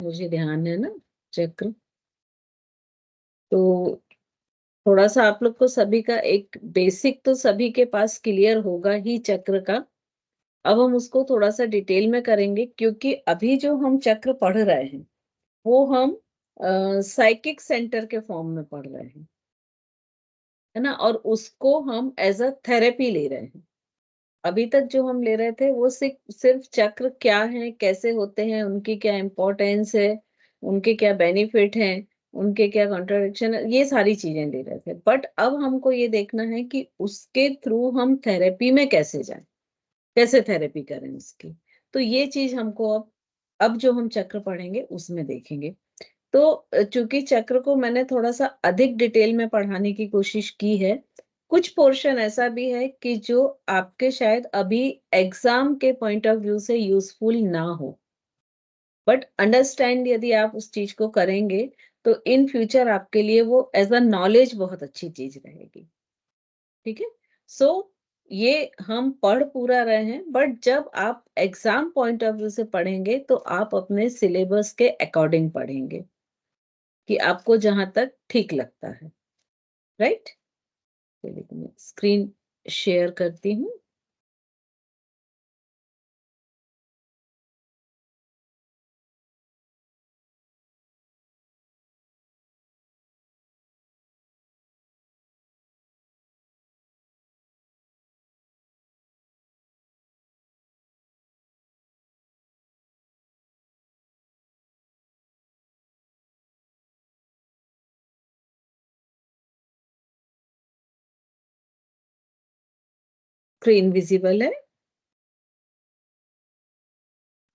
मुझे ध्यान है ना चक्र। तो थोड़ा सा आप लोग को सभी का एक बेसिक तो सभी के पास क्लियर होगा ही चक्र का। अब हम उसको थोड़ा सा डिटेल में करेंगे, क्योंकि अभी जो हम चक्र पढ़ रहे हैं वो हम साइकिक सेंटर के फॉर्म में पढ़ रहे हैं, है ना, और उसको हम एज अ थेरेपी ले रहे हैं। अभी तक जो हम ले रहे थे वो सिर्फ चक्र क्या है, कैसे होते हैं, उनकी क्या इम्पोर्टेंस है, उनके क्या बेनिफिट हैं, उनके क्या कॉन्ट्रडिक्शन है, ये सारी चीजें ले रहे थे। बट अब हमको ये देखना है कि उसके थ्रू हम थेरेपी में कैसे जाएं, कैसे थेरेपी करें उसकी। तो ये चीज हमको अब जो हम चक्र पढ़ेंगे उसमें देखेंगे। तो चूंकि चक्र को मैंने थोड़ा सा अधिक डिटेल में पढ़ाने की कोशिश की है, कुछ पोर्शन ऐसा भी है कि जो आपके शायद अभी एग्जाम के पॉइंट ऑफ व्यू से यूजफुल ना हो, बट अंडरस्टैंड यदि आप उस चीज को करेंगे तो इन फ्यूचर आपके लिए वो एज अ नॉलेज बहुत अच्छी चीज रहेगी। ठीक है। सो ये हम पढ़ पूरा रहे हैं, बट जब आप एग्जाम पॉइंट ऑफ व्यू से पढ़ेंगे तो आप अपने सिलेबस के अकॉर्डिंग पढ़ेंगे कि आपको जहां तक ठीक लगता है। राइट। चलिए मैं स्क्रीन शेयर करती हूँ। स्क्रीन विजिबल है?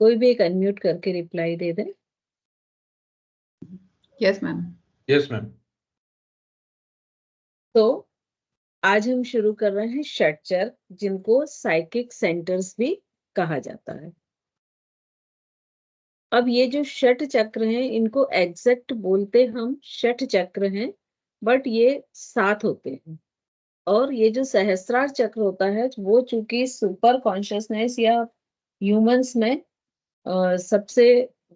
कोई भी एक अनम्यूट करके रिप्लाई दे दे। Yes ma'am. Yes ma'am. तो आज हम शुरू कर रहे हैं षट्चर, जिनको साइकिक सेंटर्स भी कहा जाता है। अब ये जो षट चक्र हैं इनको एग्जैक्ट बोलते हम षट चक्र हैं, बट ये 7 होते हैं। और ये जो सहस्त्रार चक्र होता है वो चूंकि सुपर कॉन्शियसनेस या ह्यूमंस में सबसे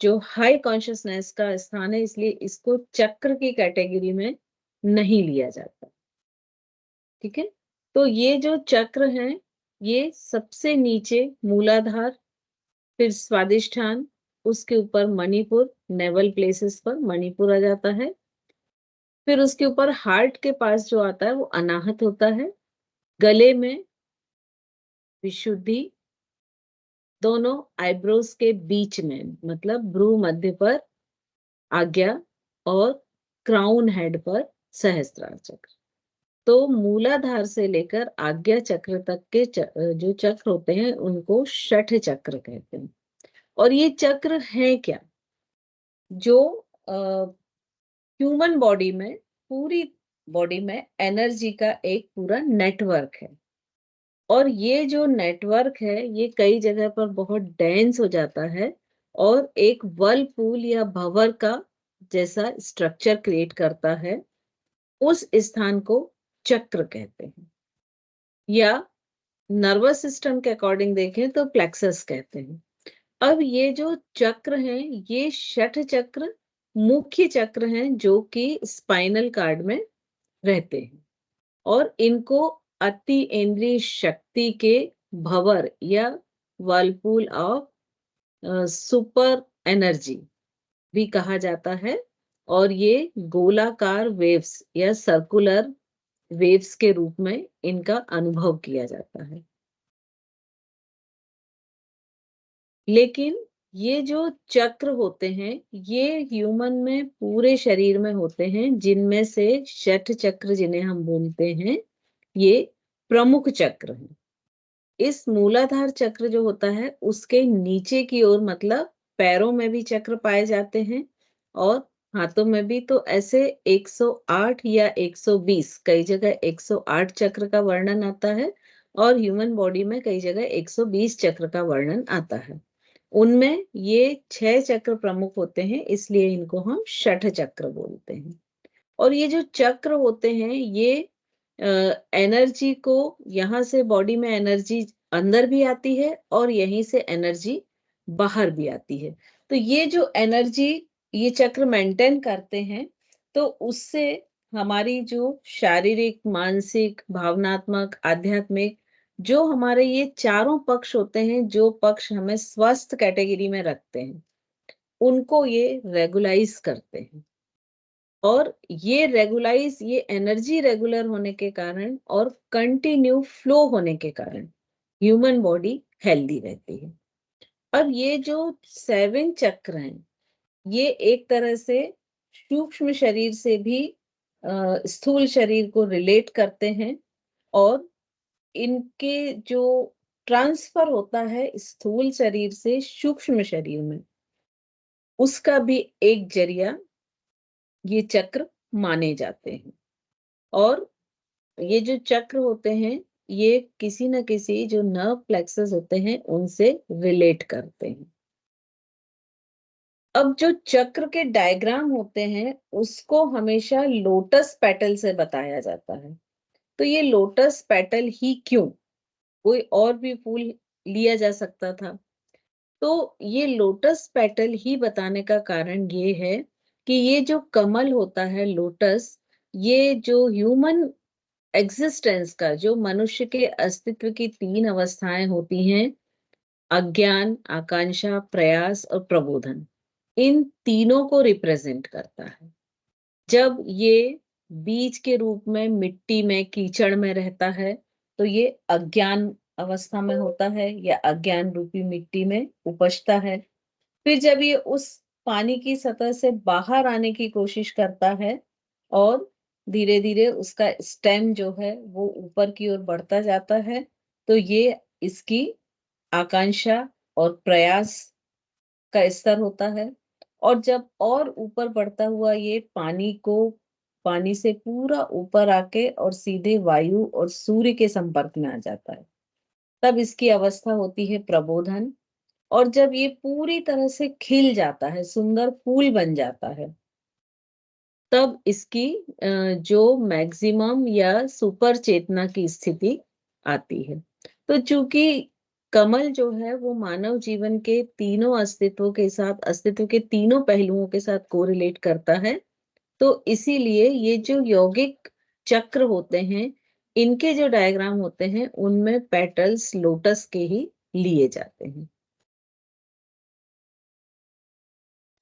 जो हाई कॉन्शियसनेस का स्थान है, इसलिए इसको चक्र की कैटेगरी में नहीं लिया जाता। ठीक है। तो ये जो चक्र हैं ये सबसे नीचे मूलाधार, फिर स्वादिष्ठान, उसके ऊपर मणिपुर, नेवल प्लेसेस पर मणिपुर आ जाता है। फिर उसके ऊपर हार्ट के पास जो आता है वो अनाहत होता है। गले में विशुद्धि, दोनों आईब्रोज के बीच में मतलब भ्रू मध्य पर आज्ञा, और क्राउन हेड पर सहस्त्रार चक्र। तो मूलाधार से लेकर आज्ञा चक्र तक के जो चक्र होते हैं उनको षठ चक्र कहते हैं। और ये चक्र है क्या, जो ह्यूमन बॉडी में, पूरी बॉडी में एनर्जी का एक पूरा नेटवर्क है। और ये जो नेटवर्क है ये कई जगह पर बहुत डेंस हो जाता है और एक वर्लपूल या भंवर का जैसा स्ट्रक्चर क्रिएट करता है। उस स्थान को चक्र कहते हैं, या नर्वस सिस्टम के अकॉर्डिंग देखें तो प्लेक्सस कहते हैं। अब ये जो चक्र हैं ये षठ चक्र मुख्य चक्र हैं जो कि स्पाइनल कार्ड में रहते हैं, और इनको अति इंद्रिय शक्ति के भंवर या वर्लपूल ऑफ सुपर एनर्जी भी कहा जाता है। और ये गोलाकार वेव्स या सर्कुलर वेव्स के रूप में इनका अनुभव किया जाता है। लेकिन ये जो चक्र होते हैं ये ह्यूमन में पूरे शरीर में होते हैं, जिनमें से षठ चक्र जिन्हें हम बोलते हैं ये प्रमुख चक्र हैं। इस मूलाधार चक्र जो होता है उसके नीचे की ओर मतलब पैरों में भी चक्र पाए जाते हैं और हाथों में भी। तो ऐसे 108 या 120, कई जगह 108 चक्र का वर्णन आता है और ह्यूमन बॉडी में कई जगह 120 चक्र का वर्णन आता है। उनमें ये 6 चक्र प्रमुख होते हैं, इसलिए इनको हम षठ चक्र बोलते हैं। और ये जो चक्र होते हैं ये एनर्जी को, यहाँ से बॉडी में एनर्जी अंदर भी आती है और यहीं से एनर्जी बाहर भी आती है। तो ये जो एनर्जी ये चक्र मेंटेन करते हैं, तो उससे हमारी जो शारीरिक, मानसिक, भावनात्मक, आध्यात्मिक जो हमारे ये चारों पक्ष होते हैं, जो पक्ष हमें स्वस्थ कैटेगरी में रखते हैं, उनको ये रेगुलाइज करते हैं। और ये एनर्जी रेगुलर होने के कारण और कंटिन्यू फ्लो होने के कारण ह्यूमन बॉडी हेल्दी रहती है। अब ये जो 7 चक्र हैं, ये एक तरह से सूक्ष्म शरीर से भी स्थूल शरीर को रिलेट करते हैं, और इनके जो ट्रांसफर होता है स्थूल शरीर से सूक्ष्म शरीर में, उसका भी एक जरिया ये चक्र माने जाते हैं। और ये जो चक्र होते हैं, ये किसी न किसी जो नर्व प्लेक्सस होते हैं, उनसे रिलेट करते हैं। अब जो चक्र के डायग्राम होते हैं, उसको हमेशा लोटस पेटल से बताया जाता है। तो ये लोटस पेटल ही क्यों? कोई और भी फूल लिया जा सकता था। तो ये लोटस पेटल ही बताने का कारण ये है कि ये जो कमल होता है लोटस, ये जो ह्यूमन एग्जिस्टेंस का, जो मनुष्य के अस्तित्व की 3 अवस्थाएं होती हैं, अज्ञान, आकांक्षा, प्रयास और प्रबोधन, इन तीनों को रिप्रेजेंट करता है। जब ये बीज के रूप में मिट्टी में, कीचड़ में रहता है, तो ये अज्ञान अवस्था में होता है या अज्ञान रूपी मिट्टी में उपजता है। फिर जब ये उस पानी की सतह से बाहर आने की कोशिश करता है और धीरे धीरे उसका स्टेम जो है वो ऊपर की ओर बढ़ता जाता है, तो ये इसकी आकांक्षा और प्रयास का स्तर होता है। और जब और ऊपर बढ़ता हुआ ये पानी से पूरा ऊपर आके और सीधे वायु और सूर्य के संपर्क में आ जाता है, तब इसकी अवस्था होती है प्रबोधन। और जब ये पूरी तरह से खिल जाता है, सुंदर फूल बन जाता है, तब इसकी जो मैक्सिमम या सुपर चेतना की स्थिति आती है। तो चूंकि कमल जो है वो मानव जीवन के तीनों अस्तित्व के तीनों पहलुओं के साथ कोरिलेट करता है, तो इसीलिए ये जो यौगिक चक्र होते हैं, इनके जो डायग्राम होते हैं, उनमें पेटल्स लोटस के ही लिए जाते हैं।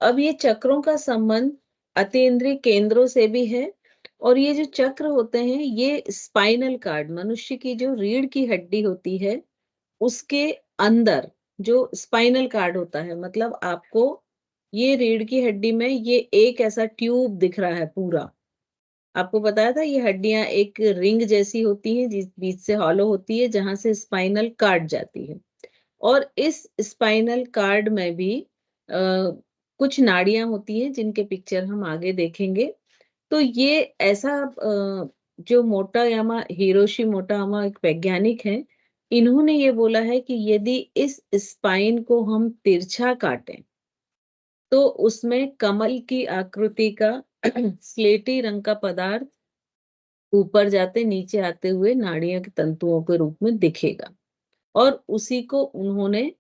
अब ये चक्रों का संबंध अतीन्द्रिय केंद्रों से भी है। और ये जो चक्र होते हैं, ये स्पाइनल कार्ड, मनुष्य की जो रीढ़ की हड्डी होती है, उसके अंदर जो स्पाइनल कार्ड होता है, मतलब आपको ये रीढ़ की हड्डी में ये एक ऐसा ट्यूब दिख रहा है पूरा। आपको बताया था ये हड्डियां एक रिंग जैसी होती हैं, जिस बीच से हॉलो होती है, जहां से स्पाइनल कार्ड जाती है। और इस स्पाइनल कार्ड में भी कुछ नाड़ियां होती हैं, जिनके पिक्चर हम आगे देखेंगे। तो ये ऐसा जो मोटायामा, हिरोशी मोटोयामा एक वैज्ञानिक हैं, इन्होंने ये बोला है कि यदि इस स्पाइन को हम तिरछा काटें, तो उसमें कमल की आकृति का स्लेटी रंग का पदार्थ ऊपर जाते नीचे आते हुए नाड़ियों के तंतुओं के रूप में दिखेगा। और उसी को उन्होंने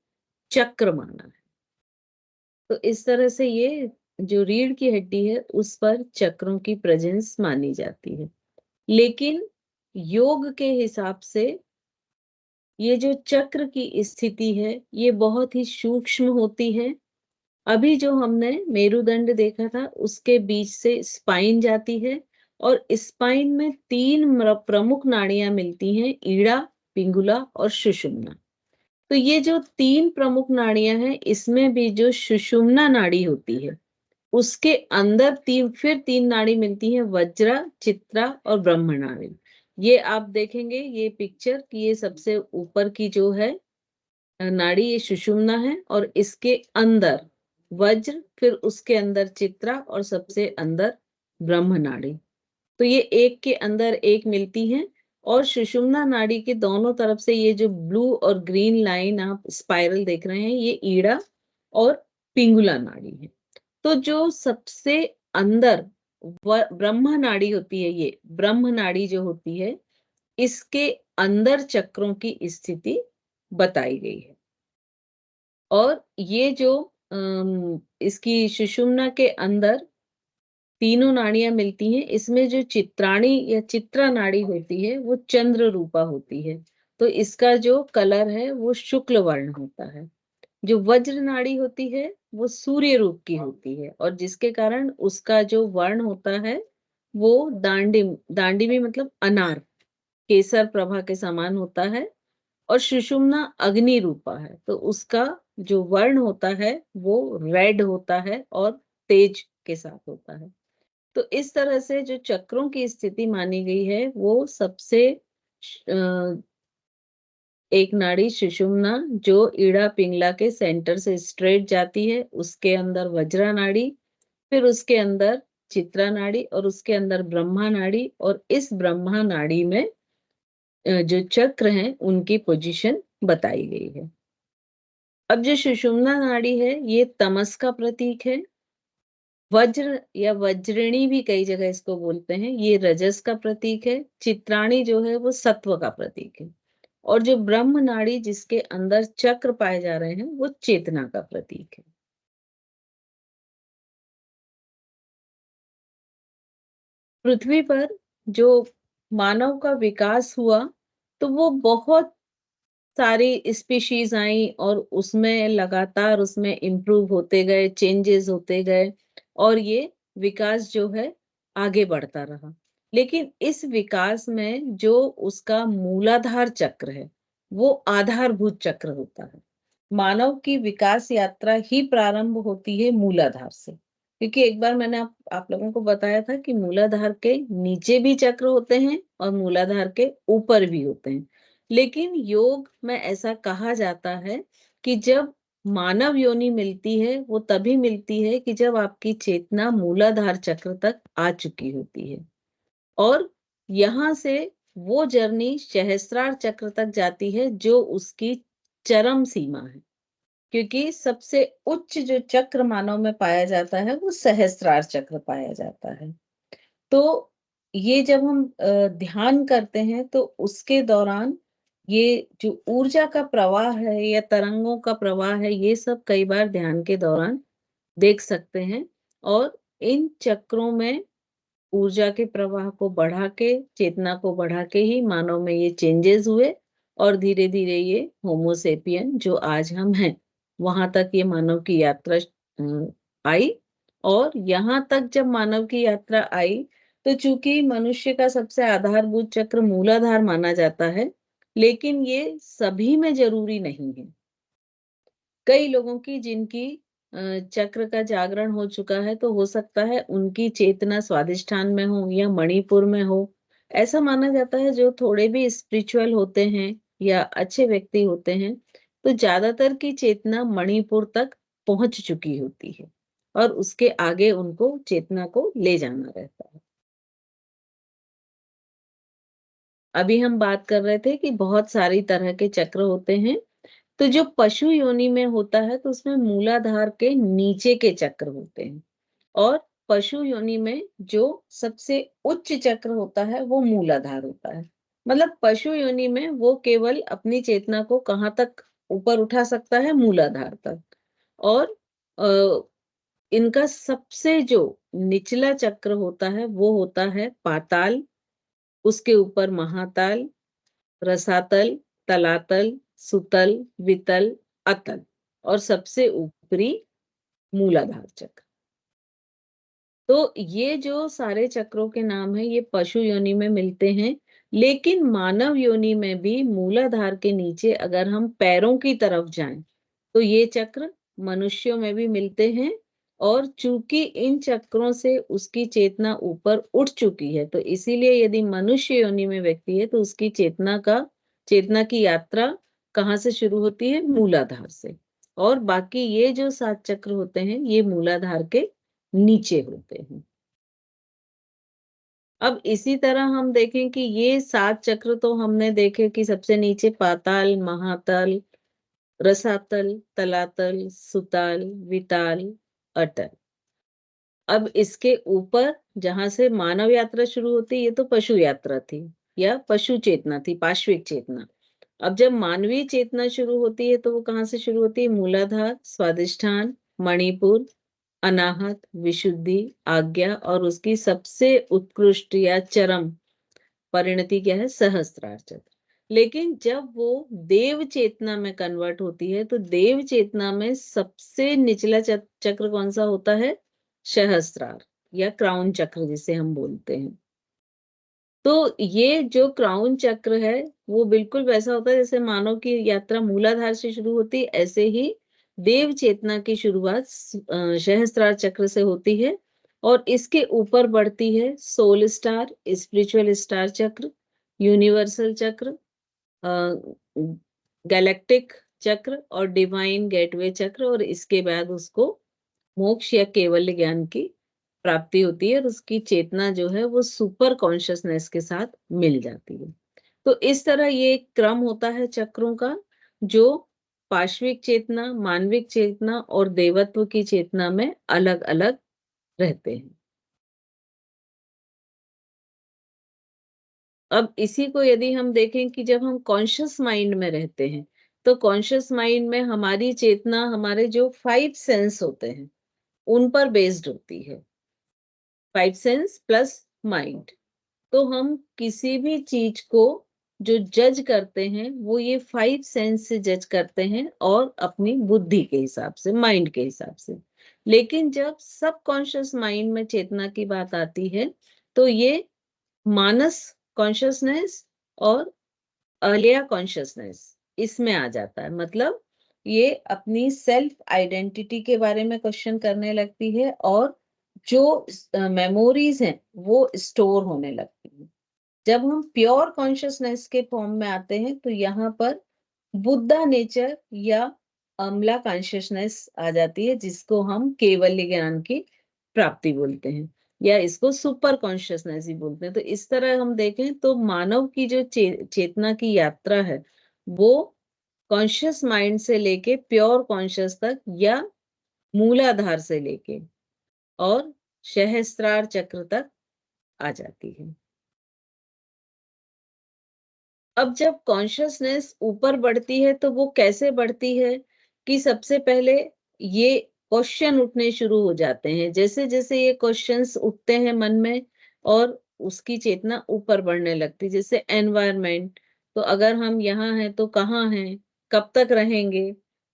चक्र माना है। तो इस तरह से ये जो रीढ़ की हड्डी है, उस पर चक्रों की प्रेजेंस मानी जाती है। लेकिन योग के हिसाब से ये जो चक्र की स्थिति है, ये बहुत ही सूक्ष्म होती है। अभी जो हमने मेरुदंड देखा था, उसके बीच से स्पाइन जाती है, और स्पाइन में 3 प्रमुख नाड़ियां मिलती हैं, ईड़ा, पिंगुला और सुषुम्ना। तो ये जो 3 प्रमुख नाड़ियां हैं, इसमें भी जो सुषुम्ना नाड़ी होती है, उसके अंदर 3 नाड़ी मिलती हैं, वज्रा, चित्रा और ब्रह्मनाड़ी। ये आप देखेंगे ये पिक्चर कि ये सबसे ऊपर की जो है नाड़ी, ये सुषुम्ना है, और इसके अंदर वज्र, फिर उसके अंदर चित्रा और सबसे अंदर ब्रह्म नाड़ी। तो ये एक के अंदर एक मिलती हैं। और सुषुम्ना नाड़ी के दोनों तरफ से ये जो ब्लू और ग्रीन लाइन आप स्पाइरल देख रहे हैं, ये ईड़ा और पिंगुला नाड़ी है। तो जो सबसे अंदर ब्रह्म नाड़ी होती है, ये ब्रह्म नाड़ी जो होती है, इसके अंदर चक्रों की स्थिति बताई गई है। और ये जो इसकी सुषुम्ना के अंदर तीनों नाड़ियां मिलती हैं, इसमें जो चित्राणी या चित्रा नाड़ी होती है वो चंद्र रूपा होती है, तो इसका जो कलर है वो शुक्ल वर्ण होता है। जो वज्र नाड़ी होती है वो सूर्य रूप की होती है, और जिसके कारण उसका जो वर्ण होता है वो दांडिम, दांडिमी मतलब अनार, केसर प्रभा के समान होता है। और सुषुम्ना अग्नि रूपा है, तो उसका जो वर्ण होता है वो रेड होता है और तेज के साथ होता है। तो इस तरह से जो चक्रों की स्थिति मानी गई है वो सबसे एक नाड़ी सुषुम्ना जो ईड़ा पिंगला के सेंटर से स्ट्रेट जाती है, उसके अंदर वज्रा नाड़ी, फिर उसके अंदर चित्रा नाड़ी, और उसके अंदर ब्रह्मा नाड़ी, और इस ब्रह्मा नाड़ी में जो चक्र हैं उनकी पोजीशन बताई गई है। अब जो सुषुम्ना नाड़ी है ये तमस का प्रतीक है। वज्र या वज्रिणी भी कई जगह इसको बोलते हैं, ये रजस का प्रतीक है। चित्राणी जो है वो सत्व का प्रतीक है। और जो ब्रह्म नाड़ी जिसके अंदर चक्र पाए जा रहे हैं वो चेतना का प्रतीक है। पृथ्वी पर जो मानव का विकास हुआ तो वो बहुत सारी स्पीशीज आई, और उसमें लगातार उसमें इम्प्रूव होते गए, चेंजेस होते गए, और ये विकास जो है आगे बढ़ता रहा। लेकिन इस विकास में जो उसका मूलाधार चक्र है वो आधारभूत चक्र होता है। मानव की विकास यात्रा ही प्रारंभ होती है मूलाधार से, क्योंकि एक बार मैंने आप लोगों को बताया था कि मूलाधार के नीचे भी चक्र होते हैं और मूलाधार के ऊपर भी होते हैं। लेकिन योग में ऐसा कहा जाता है कि जब मानव योनि मिलती है वो तभी मिलती है कि जब आपकी चेतना मूलाधार चक्र तक आ चुकी होती है, और यहाँ से वो जर्नी सहस्त्रार चक्र तक जाती है जो उसकी चरम सीमा है। क्योंकि सबसे उच्च जो चक्र मानव में पाया जाता है वो सहस्त्रार चक्र पाया जाता है। तो ये जब हम ध्यान करते हैं तो उसके दौरान ये जो ऊर्जा का प्रवाह है या तरंगों का प्रवाह है, ये सब कई बार ध्यान के दौरान देख सकते हैं। और इन चक्रों में ऊर्जा के प्रवाह को बढ़ा के, चेतना को बढ़ा के ही मानव में ये चेंजेस हुए, और धीरे धीरे ये होमोसेपियन जो आज हम हैं वहां तक ये मानव की यात्रा आई। और यहाँ तक जब मानव की यात्रा आई तो चूंकि मनुष्य का सबसे आधारभूत चक्र मूलाधार माना जाता है, लेकिन ये सभी में जरूरी नहीं है। कई लोगों की जिनकी चक्र का जागरण हो चुका है तो हो सकता है उनकी चेतना स्वादिष्ठान में हो या मणिपुर में हो। ऐसा माना जाता है जो थोड़े भी स्पिरिचुअल होते हैं या अच्छे व्यक्ति होते हैं तो ज्यादातर की चेतना मणिपुर तक पहुंच चुकी होती है, और उसके आगे उनको चेतना को ले जाना रहता है। अभी हम बात कर रहे थे कि बहुत सारी तरह के चक्र होते हैं। तो जो पशु योनि में होता है तो उसमें मूलाधार के नीचे के चक्र होते हैं, और पशु योनि में जो सबसे उच्च चक्र होता है वो मूलाधार होता है। मतलब पशु योनि में वो केवल अपनी चेतना को कहाँ तक ऊपर उठा सकता है, मूलाधार तक। और इनका सबसे जो निचला चक्र होता है वो होता है पाताल, उसके ऊपर महाताल, रसातल, तलातल, सुतल, वितल, अतल, और सबसे ऊपरी मूलाधार चक्र। तो ये जो सारे चक्रों के नाम है ये पशु योनि में मिलते हैं। लेकिन मानव योनि में भी मूलाधार के नीचे अगर हम पैरों की तरफ जाएं तो ये चक्र मनुष्यों में भी मिलते हैं। और चूंकि इन चक्रों से उसकी चेतना ऊपर उठ चुकी है तो इसीलिए यदि मनुष्य योनि में व्यक्ति है तो उसकी चेतना की यात्रा कहाँ से शुरू होती है, मूलाधार से। और बाकी ये जो 7 चक्र होते हैं ये मूलाधार के नीचे होते हैं। अब इसी तरह हम देखें कि ये 7 चक्र तो हमने देखे कि सबसे नीचे पाताल, महातल, रसातल, तलातल, सुताल, विताल, अटल। अब इसके ऊपर जहां से मानव यात्रा शुरू होती है ये तो पशु यात्रा थी या पशु चेतना थी, पाश्विक चेतना। अब जब मानवीय चेतना शुरू होती है तो वो कहाँ से शुरू होती है? मूलाधार, स्वादिष्ठान, मणिपुर, अनाहत, विशुद्धि, आज्ञा और उसकी सबसे उत्कृष्ट या चरम परिणति क्या है? सहस्त्रार चक्र। लेकिन जब वो देव चेतना में कन्वर्ट होती है तो देव चेतना में सबसे निचला चक्र कौन सा होता है? सहस्त्रार या क्राउन चक्र जिसे हम बोलते हैं। तो ये जो क्राउन चक्र है वो बिल्कुल वैसा होता है जैसे मानव की यात्रा मूलाधार से शुरू होती है, ऐसे ही देव चेतना की शुरुआत सहस्त्रार चक्र से होती है और इसके ऊपर बढ़ती है सोल स्टार, स्पिरिचुअल स्टार चक्र, यूनिवर्सल चक्र, गैलेक्टिक चक्र और डिवाइन गेटवे चक्र और इसके बाद उसको मोक्ष या केवल ज्ञान की प्राप्ति होती है और उसकी चेतना जो है वो सुपर कॉन्शियसनेस के साथ मिल जाती है। तो इस तरह ये एक क्रम होता है चक्रों का जो पाश्विक चेतना, मानविक चेतना और देवत्व की चेतना में अलग-अलग रहते हैं। अब इसी को यदि हम देखें कि जब हम कॉन्शियस माइंड में रहते हैं, तो कॉन्शियस माइंड में हमारी चेतना हमारे जो 5 सेंस होते हैं, उन पर बेस्ड होती है। 5 सेंस प्लस माइंड। तो हम किसी भी चीज को जो जज करते हैं वो ये 5 सेंस से जज करते हैं और अपनी बुद्धि के हिसाब से, माइंड के हिसाब से। लेकिन जब सबकॉन्शियस माइंड में चेतना की बात आती है तो ये मानस कॉन्शियसनेस और अर्लियर कॉन्शियसनेस इसमें आ जाता है। मतलब ये अपनी सेल्फ आइडेंटिटी के बारे में क्वेश्चन करने लगती है और जो मेमोरीज हैं वो स्टोर होने लगती हैं। जब हम प्योर कॉन्शियसनेस के फॉर्म में आते हैं तो यहाँ पर बुद्धा नेचर या अमला कॉन्शियसनेस आ जाती है जिसको हम केवल्य ज्ञान की प्राप्ति बोलते हैं या इसको सुपर कॉन्शियसनेस ही बोलते हैं। तो इस तरह हम देखें तो मानव की जो चेतना की यात्रा है वो कॉन्शियस माइंड से लेके प्योर कॉन्शियस तक या मूलाधार से लेके और सहस्त्रार चक्र तक आ जाती है। अब जब कॉन्शियसनेस ऊपर बढ़ती है तो वो कैसे बढ़ती है कि सबसे पहले ये क्वेश्चन उठने शुरू हो जाते हैं। जैसे जैसे ये क्वेश्चंस उठते हैं मन में और उसकी चेतना ऊपर बढ़ने लगती, जैसे एनवायरनमेंट, तो अगर हम यहाँ हैं तो कहाँ हैं, कब तक रहेंगे,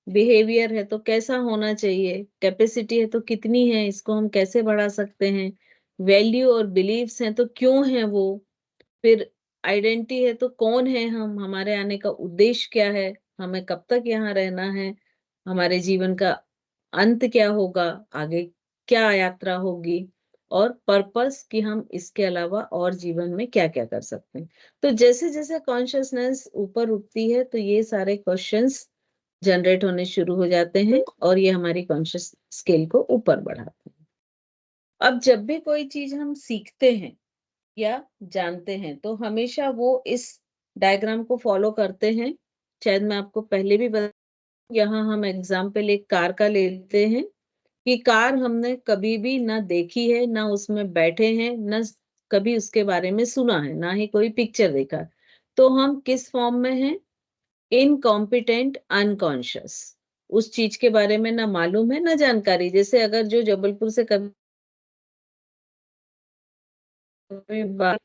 बिहेवियर है तो कैसा होना चाहिए, कैपेसिटी है तो कितनी है, इसको हम कैसे बढ़ा सकते हैं, वैल्यू और बिलीव्स हैं तो क्यों हैं वो, फिर आइडेंटिटी है तो कौन है हम, हमारे आने का उद्देश्य क्या है, हमें कब तक यहाँ रहना है, हमारे जीवन का अंत क्या होगा, आगे क्या यात्रा होगी और पर्पस कि हम इसके अलावा और जीवन में क्या-क्या कर सकते हैं। तो जैसे-जैसे कॉन्शियसनेस ऊपर उठती है तो ये सारे क्वेश्चंस जनरेट होने शुरू हो जाते हैं और ये हमारी कॉन्शियस स्केल को ऊपर बढ़ाते हैं। अब जब भी कोई चीज हम सीखते हैं या जानते हैं तो हमेशा वो इस डायग्राम को फॉलो करते हैं। शायद मैं आपको पहले भी यहाँ हम एग्जाम्पल एक कार का लेते हैं कि कार हमने कभी भी ना देखी है, ना उसमें बैठे हैं, ना कभी उसके बारे में सुना है, ना ही कोई पिक्चर देखा। तो हम किस फॉर्म में हैं? Incompetent unconscious. उस चीज के बारे में ना मालूम है ना जानकारी। जैसे अगर जो जबलपुर से कभी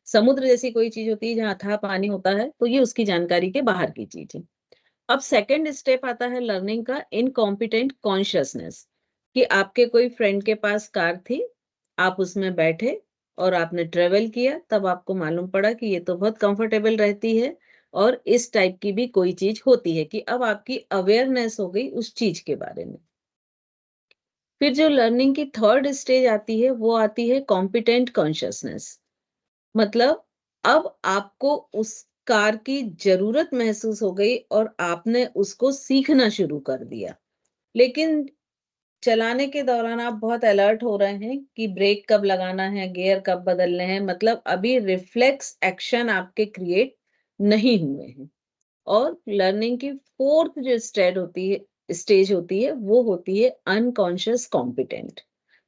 समुद्र जैसी कोई चीज होती है जहाँ अथाह पानी होता है तो ये उसकी जानकारी के बाहर की चीज है। अब सेकंड स्टेप आता है लर्निंग का, इनकॉम्पिटेंट कॉन्शियसनेस, कि आपके कोई फ्रेंड के पास कार थी, आप उसमें बैठे और आपने ट्रेवल किया, तब आपको मालूम पड़ा कि ये तो बहुत कंफर्टेबल रहती है और इस टाइप की भी कोई चीज होती है, कि अब आपकी अवेयरनेस हो गई उस चीज के बारे में। फिर जो लर्निंग की थर्ड स्टेज आती है वो आती है कॉम्पिटेंट कॉन्शियसनेस। मतलब अब आपको उस कार की जरूरत महसूस हो गई और आपने उसको सीखना शुरू कर दिया। लेकिन चलाने के दौरान आप बहुत अलर्ट हो रहे हैं कि ब्रेक कब लगाना है, गियर कब बदलने हैं, मतलब अभी रिफ्लेक्स एक्शन आपके क्रिएट नहीं हुए हैं। और लर्निंग की फोर्थ जो स्टेज होती है वो होती है अनकॉन्शियस कॉम्पिटेंट।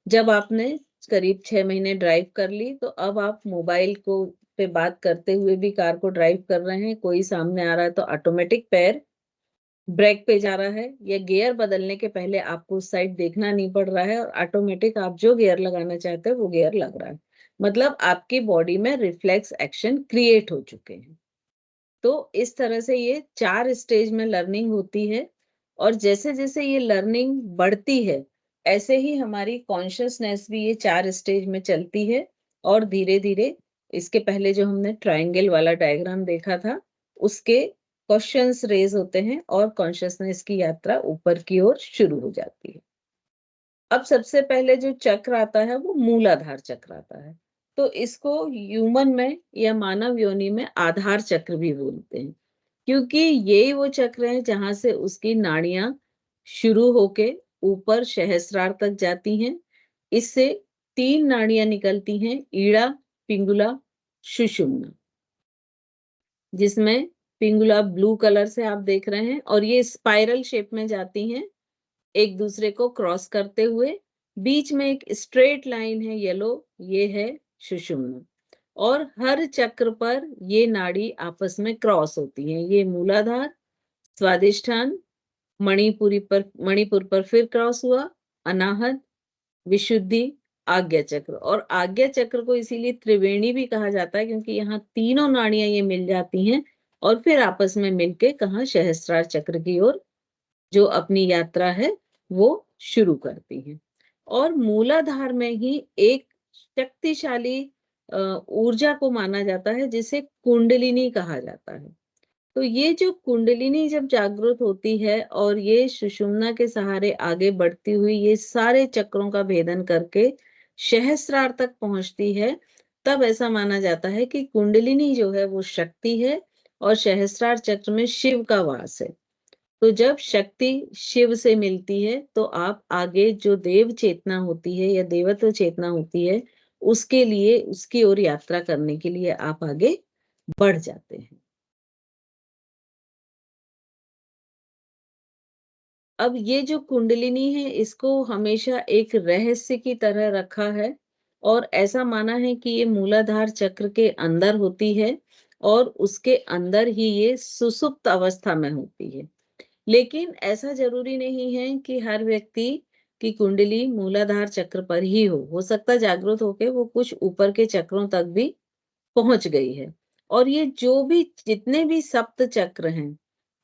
जब आपने करीब 6 महीने ड्राइव कर ली, तो अब आप मोबाइल को पे बात करते हुए भी कार को ड्राइव कर रहे हैं, कोई सामने आ रहा है तो ऑटोमेटिक पैर ब्रेक पे जा रहा है, या गियर बदलने के पहले आपको उस साइड देखना नहीं पड़ रहा है और ऑटोमेटिक आप जो गियर लगाना चाहते हैं वो गियर लग रहा है। मतलब आपकी बॉडी में रिफ्लेक्स एक्शन क्रिएट हो चुके हैं। तो इस तरह से ये 4 स्टेज में लर्निंग होती है, और जैसे-जैसे ये लर्निंग बढ़ती है, ऐसे ही हमारी कॉन्शसनेस भी ये 4 स्टेज में चलती है, और धीरे-धीरे इसके पहले जो हमने ट्रायंगल वाला डायग्राम देखा था, उसके क्वेश्चंस रेज़ होते हैं और कॉन्शसनेस की यात्रा ऊपर की ओर शुरू हो जाती है। अब सबसे पहले जो चक्र आता है वो मूलाधार चक्र आता है। तो इसको ह्यूमन में या मानव योनि में आधार चक्र भी बोलते हैं, क्योंकि यही वो चक्र है जहां से उसकी नाड़ियां शुरू होके ऊपर सहस्रार तक जाती हैं। इससे 3 नाड़ियां निकलती हैं, ईड़ा, पिंगुला, सुषुम्ना, जिसमें पिंगुला ब्लू कलर से आप देख रहे हैं, और ये स्पाइरल शेप में जाती हैं एक दूसरे को क्रॉस करते हुए। बीच में एक स्ट्रेट लाइन है येलो, ये है सुषुम्ना, और हर चक्र पर ये नाड़ी आपस में क्रॉस होती हैं। ये मूलाधार, स्वादिष्ठान, मणिपुर पर फिर क्रॉस हुआ, अनाहत, विशुद्धि, आज्ञा चक्र। और आज्ञा चक्र को इसीलिए त्रिवेणी भी कहा जाता है, क्योंकि यहाँ तीनों नाड़ियां ये मिल जाती हैं और फिर आपस में मिलके कहाँ सहस्त्रार चक्र की ओर जो अपनी यात्रा है वो शुरू करती हैं। और मूलाधार में ही एक शक्तिशाली ऊर्जा को माना जाता है, जिसे कुंडलिनी कहा जाता है। तो ये जो कुंडलिनी जब जागृत होती है और ये सुषुम्ना के सहारे आगे बढ़ती हुई ये सारे चक्रों का भेदन करके सहस्रार तक पहुंचती है, तब ऐसा माना जाता है कि कुंडलिनी जो है वो शक्ति है और सहस्रार चक्र में शिव का वास है। तो जब शक्ति शिव से मिलती है तो आप आगे जो देव चेतना होती है या देवत्व चेतना होती है, उसके लिए उसकी ओर यात्रा करने के लिए आप आगे बढ़ जाते हैं। अब ये जो कुंडलिनी है, इसको हमेशा एक रहस्य की तरह रखा है, और ऐसा माना है कि ये मूलाधार चक्र के अंदर होती है और उसके अंदर ही ये सुषुप्त अवस्था में होती है। लेकिन ऐसा जरूरी नहीं है कि हर व्यक्ति की कुंडली मूलाधार चक्र पर ही हो सकता है जागृत होके वो कुछ ऊपर के चक्रों तक भी पहुंच गई है। और ये जो भी जितने भी सप्त चक्र हैं,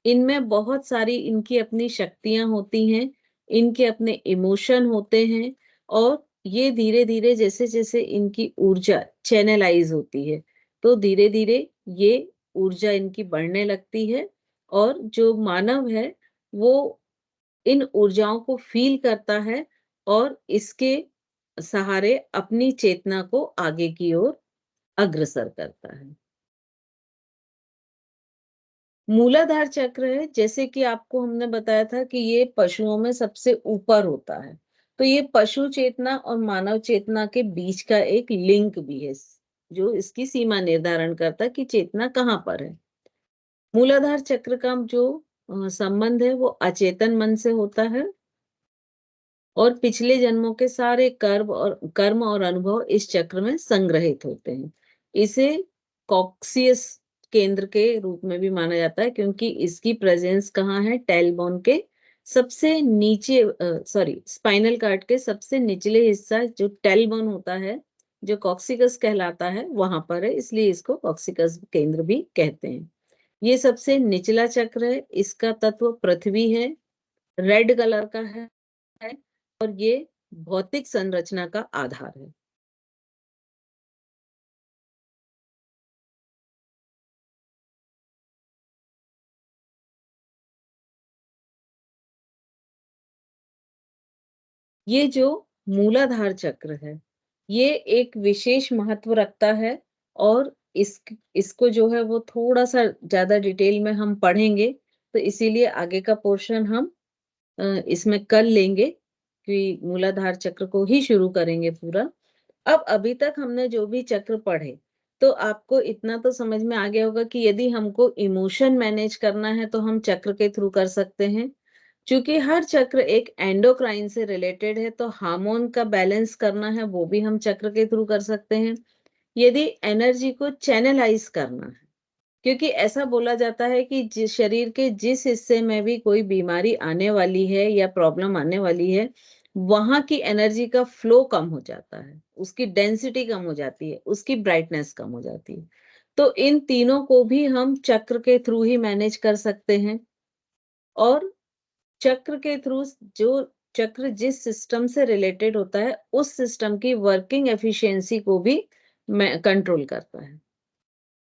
इनमें बहुत सारी इनकी अपनी शक्तियां होती हैं, इनके अपने इमोशन होते हैं, और ये धीरे धीरे जैसे जैसे इनकी ऊर्जा चैनलाइज होती है, तो धीरे धीरे ये ऊर्जा इनकी बढ़ने लगती है, और जो मानव है वो इन ऊर्जाओं को फील करता है और इसके सहारे अपनी चेतना को आगे की ओर अग्रसर करता है। मूलाधार चक्र है, जैसे कि आपको हमने बताया था कि ये पशुओं में सबसे ऊपर होता है। तो ये पशु चेतना और मानव चेतना के बीच का एक लिंक भी है, जो इसकी सीमा निर्धारण करता है कि चेतना कहाँ पर है। मूलाधार चक्र का जो संबंध है वो अचेतन मन से होता है, और पिछले जन्मों के सारे कर्म और अनुभव इस चक्र में संग्रहित होते हैं। इसे कॉक्सियस केंद्र के रूप में भी माना जाता है, क्योंकि इसकी प्रेजेंस कहाँ है, टेलबोन के सबसे नीचे, सॉरी, स्पाइनल कार्ड के सबसे निचले हिस्सा जो टेलबोन होता है, जो कॉक्सिकस कहलाता है, वहां पर है, इसलिए इसको कॉक्सिकस केंद्र भी कहते हैं। ये सबसे निचला चक्र है, इसका तत्व पृथ्वी है, रेड कलर का है, और ये भौतिक संरचना का आधार है। ये जो मूलाधार चक्र है, ये एक विशेष महत्व रखता है, और इसको जो है वो थोड़ा सा ज्यादा डिटेल में हम पढ़ेंगे, तो इसीलिए आगे का पोर्शन हम इसमें कर लेंगे कि मूलाधार चक्र को ही शुरू करेंगे पूरा। अब अभी तक हमने जो भी चक्र पढ़े, तो आपको इतना तो समझ में आ गया होगा कि यदि हमको इमोशन मैनेज करना है तो हम चक्र के थ्रू कर सकते हैं। चूंकि हर चक्र एक एंडोक्राइन से रिलेटेड है, तो हार्मोन का बैलेंस करना है वो भी हम चक्र के थ्रू कर सकते हैं। यदि एनर्जी को चैनलाइज करना है, क्योंकि ऐसा बोला जाता है कि शरीर के जिस हिस्से में भी कोई बीमारी आने वाली है या प्रॉब्लम आने वाली है, वहां की एनर्जी का फ्लो कम हो जाता है, उसकी डेंसिटी कम हो जाती है, उसकी ब्राइटनेस कम हो जाती है। तो इन तीनों को भी हम चक्र के थ्रू ही मैनेज कर सकते हैं। और चक्र के थ्रू जो चक्र जिस सिस्टम से रिलेटेड होता है, उस सिस्टम की वर्किंग एफिशिएंसी को भी कंट्रोल करता है।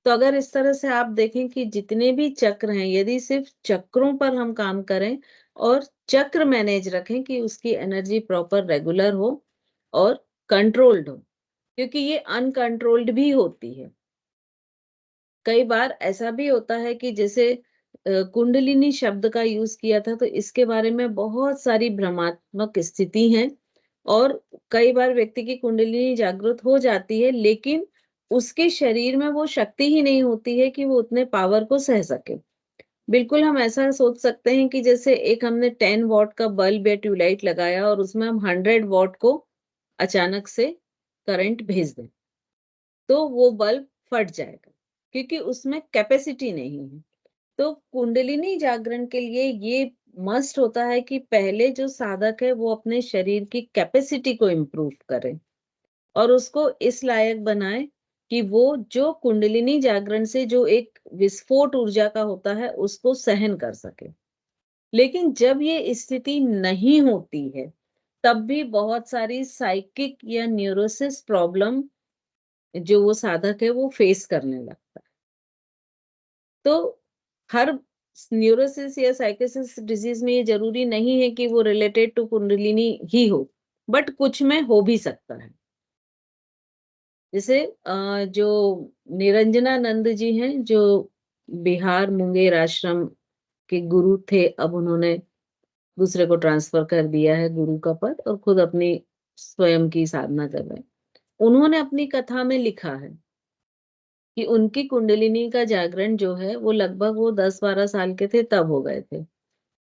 तो अगर इस तरह से आप देखें कि जितने भी चक्र हैं, यदि सिर्फ चक्रों पर हम काम करें और चक्र मैनेज रखें कि उसकी एनर्जी प्रॉपर रेगुलर हो और कंट्रोल्ड हो, क्योंकि ये अनकंट्रोल्ड भी होती है। कई बार ऐसा भी होता है कि जैसे कुंडलिनी शब्द का यूज किया था, तो इसके बारे में बहुत सारी भ्रमात्मक स्थिति हैं। और कई बार व्यक्ति की कुंडलिनी जागृत हो जाती है, लेकिन उसके शरीर में वो शक्ति ही नहीं होती है कि वो उतने पावर को सह सके। बिल्कुल हम ऐसा सोच सकते हैं कि जैसे एक हमने 10 वॉट का बल्ब या ट्यूबलाइट लगाया और उसमें हम 100 वॉट को अचानक से करंट भेज दें, तो वो बल्ब फट जाएगा, क्योंकि उसमें कैपेसिटी नहीं है। तो कुंडलिनी जागरण के लिए ये मस्ट होता है कि पहले जो साधक है वो अपने शरीर की कैपेसिटी को इम्प्रूव करे और उसको इस लायक बनाए कि वो जो कुंडलिनी जागरण से जो एक विस्फोट ऊर्जा का होता है, उसको सहन कर सके। लेकिन जब ये स्थिति नहीं होती है, तब भी बहुत सारी साइकिक या न्यूरोसिस प्रॉब्लम जो वो साधक है वो फेस करने लगता है। तो हर न्यूरोसिस या साइकोसिस डिजीज में ये जरूरी नहीं है कि वो रिलेटेड टू कुंडलिनी ही हो, बट कुछ में हो भी सकता है। जैसे जो निरंजनानंद जी हैं, जो बिहार मुंगेर आश्रम के गुरु थे, अब उन्होंने दूसरे को ट्रांसफर कर दिया है गुरु का पद और खुद अपनी स्वयं की साधना कर रहे हैं। उन्होंने अपनी कथा में लिखा है कि उनकी कुंडलिनी का जागरण जो है वो लगभग वो 10-12 साल के थे तब हो गए थे।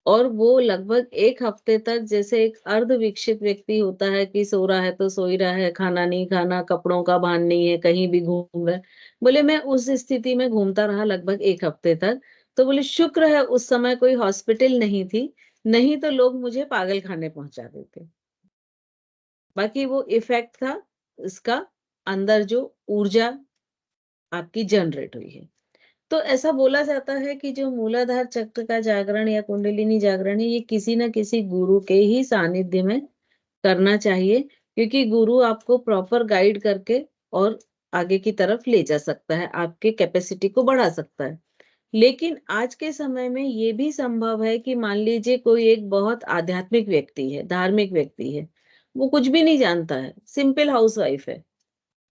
और वो लगभग 1 हफ्ते तक, जैसे एक अर्ध विकसित व्यक्ति होता है कि सो रहा है तो सो ही रहा है, खाना नहीं खाना, कपड़ों का भान नहीं है, कहीं भी घूम रहा है। बोले मैं उस स्थिति में घूमता रहा लगभग 1 हफ्ते तक। तो बोले शुक्र है उस समय कोई हॉस्पिटल नहीं थी, नहीं तो लोग मुझे पागल खाने पहुंचा देते। बाकी वो इफेक्ट था इसका, अंदर जो ऊर्जा आपकी जनरेट हुई है। तो ऐसा बोला जाता है कि जो मूलाधार चक्र का जागरण या कुंडलिनी जागरण है, ये किसी न किसी गुरु के ही सानिध्य में करना चाहिए, क्योंकि गुरु आपको प्रॉपर गाइड करके और आगे की तरफ ले जा सकता है, आपके कैपेसिटी को बढ़ा सकता है। लेकिन आज के समय में ये भी संभव है कि मान लीजिए कोई एक बहुत आध्यात्मिक व्यक्ति है, धार्मिक व्यक्ति है, वो कुछ भी नहीं जानता है, सिंपल हाउसवाइफ है,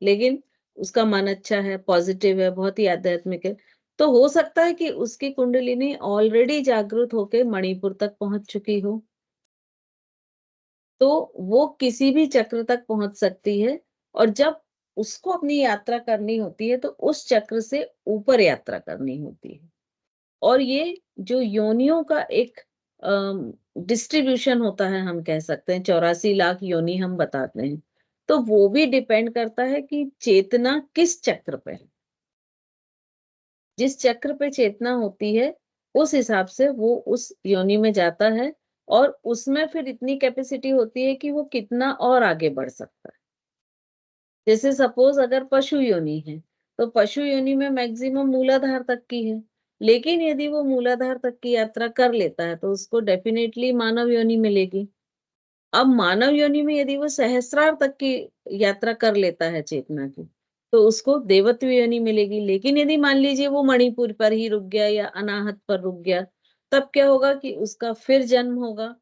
लेकिन उसका मन अच्छा है, पॉजिटिव है, बहुत ही आध्यात्मिक है। तो हो सकता है कि उसकी कुंडलिनी ऑलरेडी जागृत होके मणिपुर तक पहुंच चुकी हो। तो वो किसी भी चक्र तक पहुंच सकती है। और जब उसको अपनी यात्रा करनी होती है, तो उस चक्र से ऊपर यात्रा करनी होती है। और ये जो योनियों का एक डिस्ट्रीब्यूशन होता है, हम कह सकते हैं 84 लाख योनि हम बताते हैं, तो वो भी डिपेंड करता है कि चेतना किस चक्र पे है। जिस चक्र पे चेतना होती है, उस हिसाब से वो उस योनि में जाता है और उसमें फिर इतनी कैपेसिटी होती है कि वो कितना और आगे बढ़ सकता है। जैसे सपोज अगर पशु योनि है, तो पशु योनि में मैक्सिमम मूलाधार तक की है। लेकिन यदि वो मूलाधार तक की यात्रा कर लेता है, तो उसको डेफिनेटली मानव योनि मिलेगी। अब मानव योनि में यदि वो सहस्रार तक की यात्रा कर लेता है चेतना की, तो उसको देवत्व योनि मिलेगी। लेकिन यदि मान लीजिए वो मणिपुर पर ही रुक गया या अनाहत पर रुक गया, तब क्या होगा कि उसका फिर जन्म होगा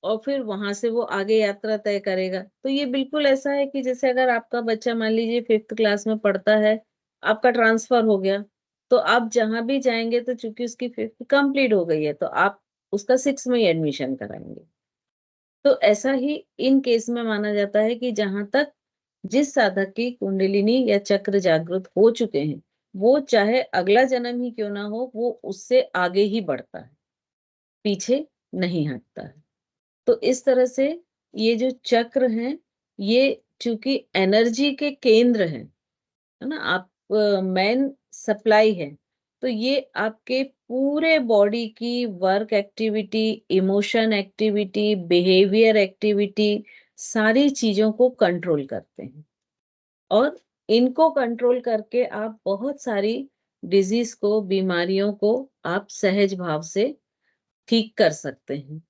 और फिर वहां से वो आगे यात्रा तय करेगा। तो ये बिल्कुल ऐसा है कि जैसे अगर आपका बच्चा मान लीजिए 5th क्लास में पढ़ता है, आपका ट्रांसफर हो गया, तो आप जहां भी जाएंगे, तो चूंकि उसकी 5th कंप्लीट हो गई है, तो आप उसका 6 में ही एडमिशन कराएंगे। तो ऐसा ही इन केस में माना जाता है कि जहां तक जिस साधक की कुंडलिनी या चक्र जागृत हो चुके हैं, वो चाहे अगला जन्म ही क्यों ना हो, वो उससे आगे ही बढ़ता है, पीछे नहीं हटता है। तो इस तरह से ये जो चक्र हैं, ये चूंकि एनर्जी के केंद्र हैं, है ना, आप मेन सप्लाई है, तो ये आपके पूरे बॉडी की work activity, emotion activity, behaviour activity, सारी चीजों को कंट्रोल करते हैं। और इनको कंट्रोल करके आप बहुत सारी डिजीज को, बीमारियों को आप सहज भाव से ठीक कर सकते हैं।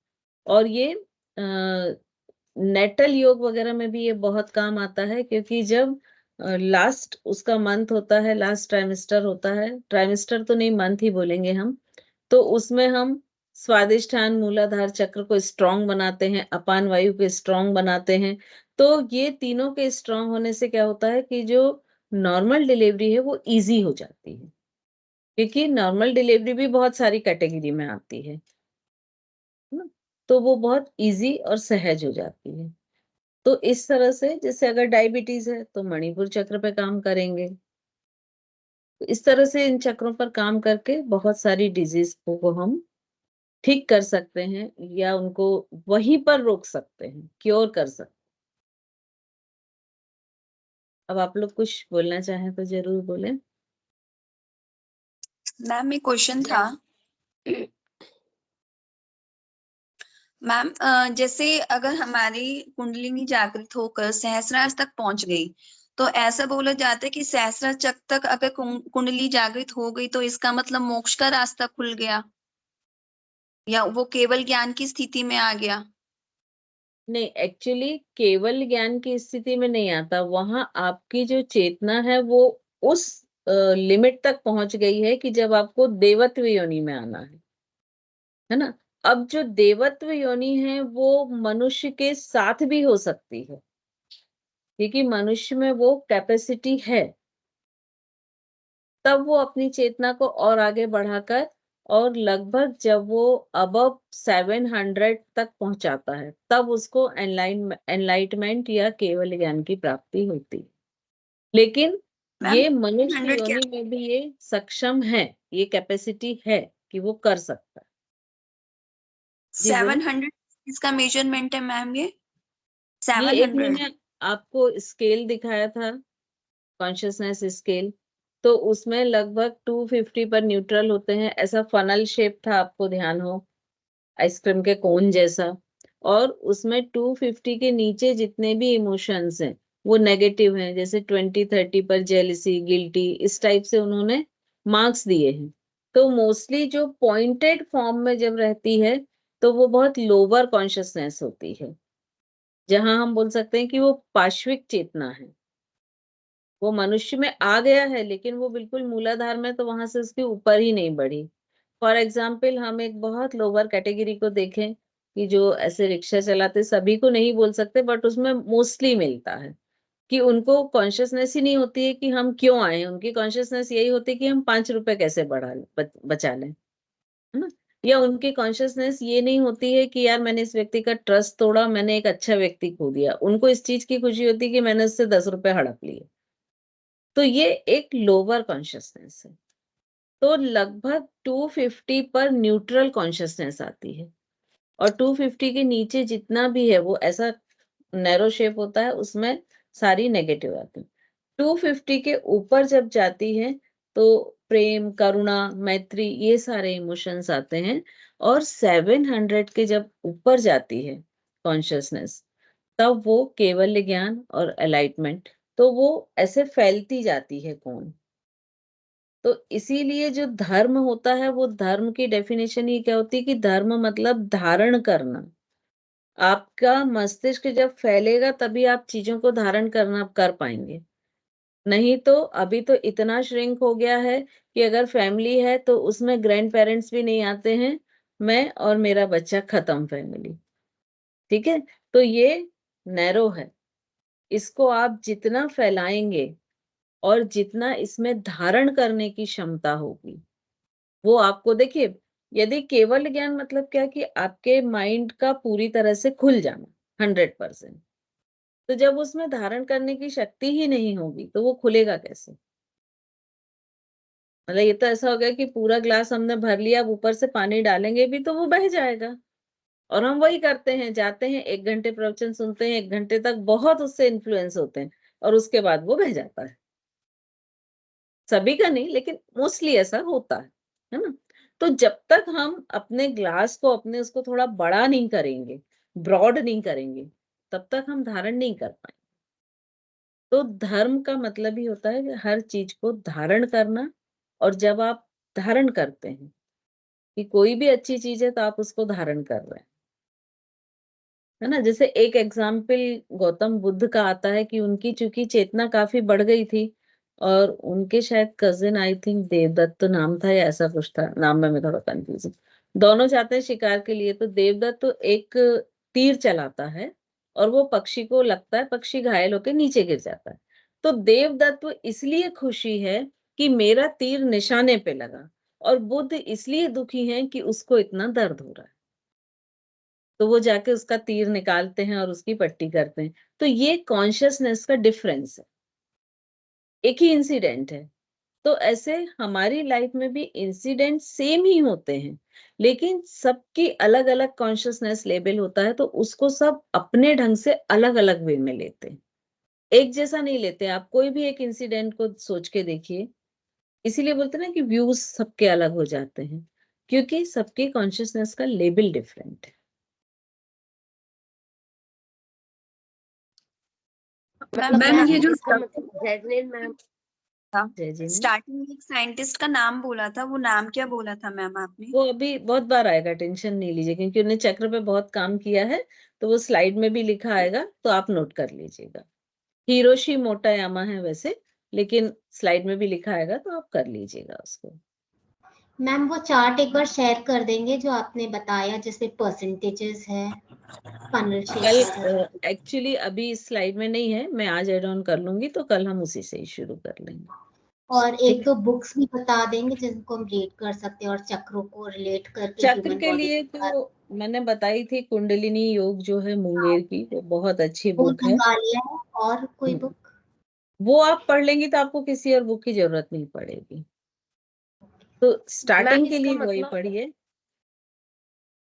और ये नेटल योग वगैरह में भी ये बहुत काम आता है, क्योंकि जब लास्ट उसका मंथ होता है, लास्ट ट्राइमेस्टर होता है, ट्राइमेस्टर तो नहीं, मंथ ही बोलेंगे हम, तो उसमें हम स्वादिष्ठान मूलाधार चक्र को स्ट्रांग बनाते हैं, अपान वायु को स्ट्रांग बनाते हैं। तो ये तीनों के स्ट्रांग होने से क्या होता है कि जो नॉर्मल डिलीवरी है वो इजी हो जाती है, क्योंकि नॉर्मल डिलीवरी भी बहुत सारी कैटेगरी में आती है ना, तो वो बहुत इजी और सहज हो जाती है। तो इस तरह से, जैसे अगर डायबिटीज है तो मणिपुर चक्र पे काम करेंगे। तो इस तरह से इन चक्रों पर काम करके बहुत सारी डिजीज को हम ठीक कर सकते हैं, या उनको वहीं पर रोक सकते हैं, क्योर कर सकते हैं। अब आप लोग कुछ बोलना चाहें तो जरूर बोलें। मैम एक क्वेश्चन था। मैम जैसे अगर हमारी कुंडलिनी जागृत होकर सहस्रार तक पहुंच गई, तो ऐसा बोला जाता है कि सहस्रार चक्र तक अगर कुंडली जागृत हो गई तो इसका मतलब मोक्ष का रास्ता खुल गया, या वो केवल ज्ञान की स्थिति में आ गया। नहीं, एक्चुअली केवल ज्ञान की स्थिति में नहीं आता, वहां आपकी जो चेतना है वो उस लिमिट तक पहुंच गई है कि जब आपको देवत्व योनि में आना है ना। अब जो देवत्व योनि है वो मनुष्य के साथ भी हो सकती है, क्योंकि मनुष्य में वो कैपेसिटी है। तब वो अपनी चेतना को और आगे बढ़ाकर, और लगभग जब वो अबव 700 तक पहुंचाता है, तब उसको एनलाइटमेंट या केवल ज्ञान की प्राप्ति होती है। लेकिन मैम ये मनुष्य 100 क्या? योनि में भी ये सक्षम है, ये कैपेसिटी है कि वो कर सकता है। जी बोले। 700 इसका मेजरमेंट है मैम, ये ये एक 700। मैंने आपको स्केल दिखाया था, कॉन्शियसनेस स्केल, तो उसमें लगभग 250 पर न्यूट्रल होते हैं, ऐसा फनल शेप था, आपको ध्यान हो, आइसक्रीम के कोन जैसा। और उसमें 250 के नीचे जितने भी इमोशंस हैं वो नेगेटिव हैं, जैसे 20-30 पर जेलिसी, गिल्टी, इस टाइप से उन्होंने मार्क्स दिए हैं। तो मोस्टली जो पॉइंटेड फॉर्म में जब रहती है तो वो बहुत लोअर कॉन्शियसनेस होती है, जहां हम बोल सकते हैं कि वो पाश्विक चेतना है, वो मनुष्य में आ गया है, लेकिन वो बिल्कुल मूलाधार में, तो वहां से उसके ऊपर ही नहीं बढ़ी। फॉर एग्जाम्पल, हम एक बहुत लोअर कैटेगरी को देखें, कि जो ऐसे रिक्शा चलाते, सभी को नहीं बोल सकते बट उसमें मोस्टली मिलता है, कि उनको कॉन्शियसनेस ही नहीं होती है कि हम क्यों आए हैं। उनकी कॉन्शियसनेस यही होती है कि हम 5 रुपए कैसे बढ़ा लें, बचा लें, है ना। या उनकी कॉन्शियसनेस ये नहीं होती है कि यार मैंने इस व्यक्ति का ट्रस्ट तोड़ा, मैंने एक अच्छा व्यक्ति खो दिया। उनको इस चीज की खुशी होती है कि मैंने उससे 10 रुपए हड़प लिए। तो ये एक लोअर कॉन्शियसनेस है। तो लगभग 250 पर न्यूट्रल कॉन्शियसनेस आती है, और 250 के नीचे जितना भी है वो ऐसा नैरो शेप होता है, उसमें सारी नेगेटिव आती है। 250 के ऊपर जब जाती है तो प्रेम, करुणा, मैत्री, ये सारे इमोशंस आते हैं। और 700 के जब ऊपर जाती है कॉन्शियसनेस, तब वो केवल ज्ञान और एलाइटमेंट, तो वो ऐसे फैलती जाती है कौन। तो इसीलिए जो धर्म होता है, वो धर्म की डेफिनेशन ही क्या होती है कि धर्म मतलब धारण करना। आपका मस्तिष्क जब फैलेगा तभी आप चीजों को धारण करना कर पाएंगे। नहीं तो अभी तो इतना श्रिंक हो गया है कि अगर फैमिली है तो उसमें ग्रैंड पेरेंट्स भी नहीं आते हैं, मैं और मेरा बच्चा, खत्म फैमिली। ठीक है। तो ये नैरो है। इसको आप जितना फैलाएंगे और जितना इसमें धारण करने की क्षमता होगी, वो आपको, देखिए, यदि केवल ज्ञान मतलब क्या कि आपके माइंड का पूरी तरह से खुल जाना 100%, तो जब उसमें धारण करने की शक्ति ही नहीं होगी तो वो खुलेगा कैसे। मतलब ये तो ऐसा हो गया कि पूरा ग्लास हमने भर लिया, अब ऊपर से पानी डालेंगे भी तो वो बह जाएगा। और हम वही करते हैं, जाते हैं 1 घंटे प्रवचन सुनते हैं, 1 घंटे तक बहुत उससे इन्फ्लुएंस होते हैं और उसके बाद वो बह जाता है। सभी का नहीं, लेकिन मोस्टली ऐसा होता है ना? तो जब तक हम अपने ग्लास को, अपने उसको थोड़ा बड़ा नहीं करेंगे, ब्रॉड नहीं करेंगे, तब तक हम धारण नहीं कर पाएंगे। तो धर्म का मतलब ही होता है कि हर चीज को धारण करना। और जब आप धारण करते हैं कि कोई भी अच्छी चीज है तो आप उसको धारण कर रहे हैं, है ना? जैसे एक एग्जाम्पल गौतम बुद्ध का आता है कि उनकी चूंकि चेतना काफी बढ़ गई थी, और उनके शायद कजिन, आई थिंक देवदत्त नाम था या ऐसा कुछ था, नाम में मैं थोड़ा कंफ्यूज हूँ। दोनों जाते हैं शिकार के लिए, तो देवदत्त तो एक तीर चलाता है और वो पक्षी को लगता है, पक्षी घायल होकर नीचे गिर जाता है। तो देवदत्त इसलिए खुशी है कि मेरा तीर निशाने पे लगा, और बुद्ध इसलिए दुखी है कि उसको इतना दर्द हो रहा है। तो वो जाके उसका तीर निकालते हैं और उसकी पट्टी करते हैं। तो ये कॉन्शियसनेस का डिफरेंस है, एक ही इंसिडेंट है। तो ऐसे हमारी लाइफ में भी इंसिडेंट सेम ही होते हैं, लेकिन सबकी अलग अलग कॉन्शियसनेस लेवल होता है, तो उसको सब अपने ढंग से अलग अलग वे में लेते हैं, एक जैसा नहीं लेते। आप कोई भी एक इंसिडेंट को सोच के देखिए, इसीलिए बोलते हैं ना कि व्यूज सबके अलग हो जाते हैं, क्योंकि सबकी कॉन्शियसनेस का लेवल डिफरेंट है। मैम मैम ये जो इसका जैस्मिन मैम जय जी ने स्टार्टिंग में एक साइंटिस्ट का नाम बोला था, वो नाम क्या बोला था मैम आपने? वो अभी बहुत बार आएगा, टेंशन नहीं लीजिए, क्योंकि उन्होंने चक्र पे बहुत काम किया है, तो वो स्लाइड में भी लिखा आएगा, तो आप नोट कर लीजिएगा। हिरोशी मोटायामा है वैसे, लेकिन स्लाइड में भी लिखा आएगा, तो आप कर लीजिएगा उसको। मैम वो चार्ट एक बार शेयर कर देंगे जो आपने बताया, जिसमें परसेंटेजेस है, फनल कल शेप। एक्चुअली अभी इस स्लाइड में नहीं है, मैं आज एड ऑन कर लूंगी, तो कल हम उसी से ही शुरू कर लेंगे। और एक दो बुक्स भी बता देंगे जिनको हम रीड कर सकते हैं, और चक्रों को रिलेट करके चक्र ह्यूमन के बॉडी लिए तो मैंने बताई थी कुंडलिनी योग जो है मुंगेर की, वो बहुत अच्छी वो बुक है। मंगा लिया है। और कोई बुक? वो आप पढ़ लेंगी तो आपको किसी और बुक की जरूरत नहीं पड़ेगी, तो स्टार्टिंग के लिए वही पढ़िए।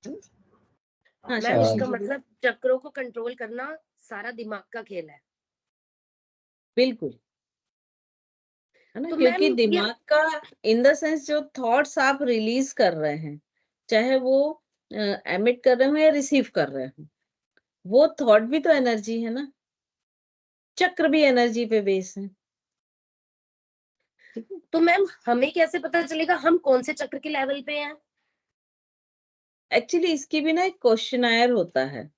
हाँ, मैम इसका शायद मतलब चक्रों को कंट्रोल करना सारा दिमाग का खेल है। बिल्कुल, है ना? तो क्योंकि मैम दिमाग का इन द सेंस जो थॉट्स आप रिलीज कर रहे हैं, चाहे वो एमिट कर रहे हो या रिसीव कर रहे हो, वो थॉट भी तो एनर्जी है ना, चक्र भी एनर्जी पे बेस है। तो मैम हमें कैसे पता चलेगा हम कौन से चक्र के लेवल पे हैं? एक्चुअली इसकी भी ना एक क्वेश्चनायर होता है,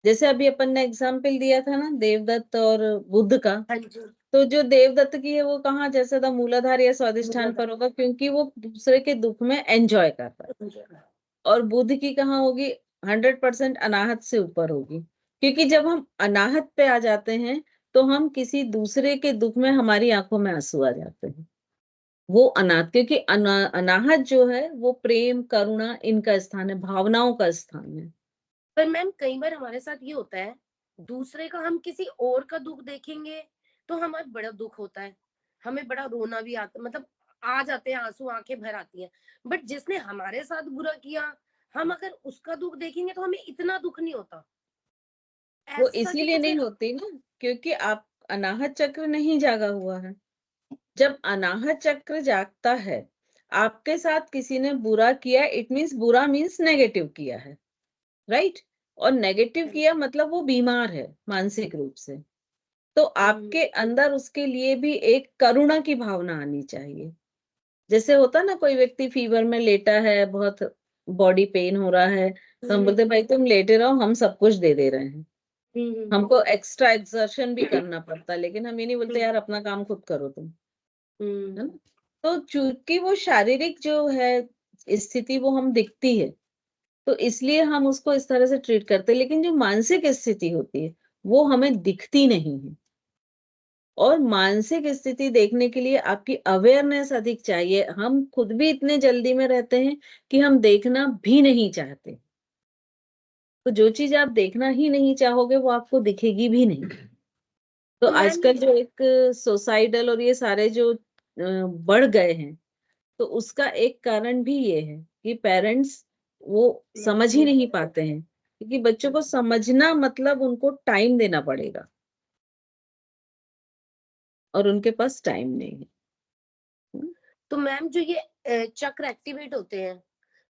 जैसे अभी अपन ने एग्जाम्पल दिया था ना देवदत्त और बुद्ध का, हाँ जी। तो जो देवदत्त की है वो कहाँ, जैसे था मूलाधार या स्वाधिष्ठान पर होगा, क्योंकि वो दूसरे के दुख में एंजॉय कर रहा है। और बुद्ध की कहाँ होगी, 100% अनाहत से ऊपर होगी, क्योंकि जब हम अनाहत पे आ जाते हैं तो हम किसी दूसरे के दुख में, हमारी आंखों में आंसू आ जाते हैं। वो अनाथ, क्योंकि अनाहत जो है वो प्रेम करुणा इनका स्थान है, भावनाओं का स्थान है। पर मैम कई बार हमारे साथ ये होता है, दूसरे का हम किसी और का दुख देखेंगे तो हमें बड़ा दुख होता है, हमें बड़ा रोना भी आता, मतलब आ जाते हैं आंसू, आंखें भर आती हैं। बट जिसने हमारे साथ बुरा किया, हम अगर उसका दुख देखेंगे तो हमें इतना दुख नहीं होता। वो ऐसा कि इसीलिए तो नहीं फिर होती ना, क्योंकि आप अनाहत चक्र नहीं जागा हुआ है। जब अनाहत चक्र जागता है, आपके साथ किसी ने बुरा किया, इट मीन्स बुरा मीन्स नेगेटिव किया है, राइट? और नेगेटिव किया मतलब वो बीमार है मानसिक रूप से, तो आपके अंदर उसके लिए भी एक करुणा की भावना आनी चाहिए। जैसे होता ना, कोई व्यक्ति फीवर में लेटा है, बहुत बॉडी पेन हो रहा है, तो हम बोलते भाई तुम लेटे रहो, हम सब कुछ दे दे रहे हैं। हमको एक्स्ट्रा एक्सर्शन भी करना पड़ता है, लेकिन हम ये नहीं बोलते यार अपना काम खुद करो तुम, है ना? तो चूंकि वो शारीरिक जो है स्थिति वो हम दिखती है, तो इसलिए हम उसको इस तरह से ट्रीट करते हैं, लेकिन जो मानसिक स्थिति होती है वो हमें दिखती नहीं है। और मानसिक स्थिति देखने के लिए आपकी अवेयरनेस अधिक चाहिए। हम खुद भी इतने जल्दी में रहते हैं कि हम देखना भी नहीं चाहते, तो जो चीज आप देखना ही नहीं चाहोगे वो आपको दिखेगी भी नहीं। तो तो मैम आजकल जो एक सोसाइडल और ये सारे जो बढ़ गए हैं, तो उसका एक कारण भी ये है कि पेरेंट्स वो समझ ही नहीं पाते हैं, क्योंकि बच्चों को समझना मतलब उनको टाइम देना पड़ेगा और उनके पास टाइम नहीं है। तो मैम जो ये चक्र एक्टिवेट होते हैं,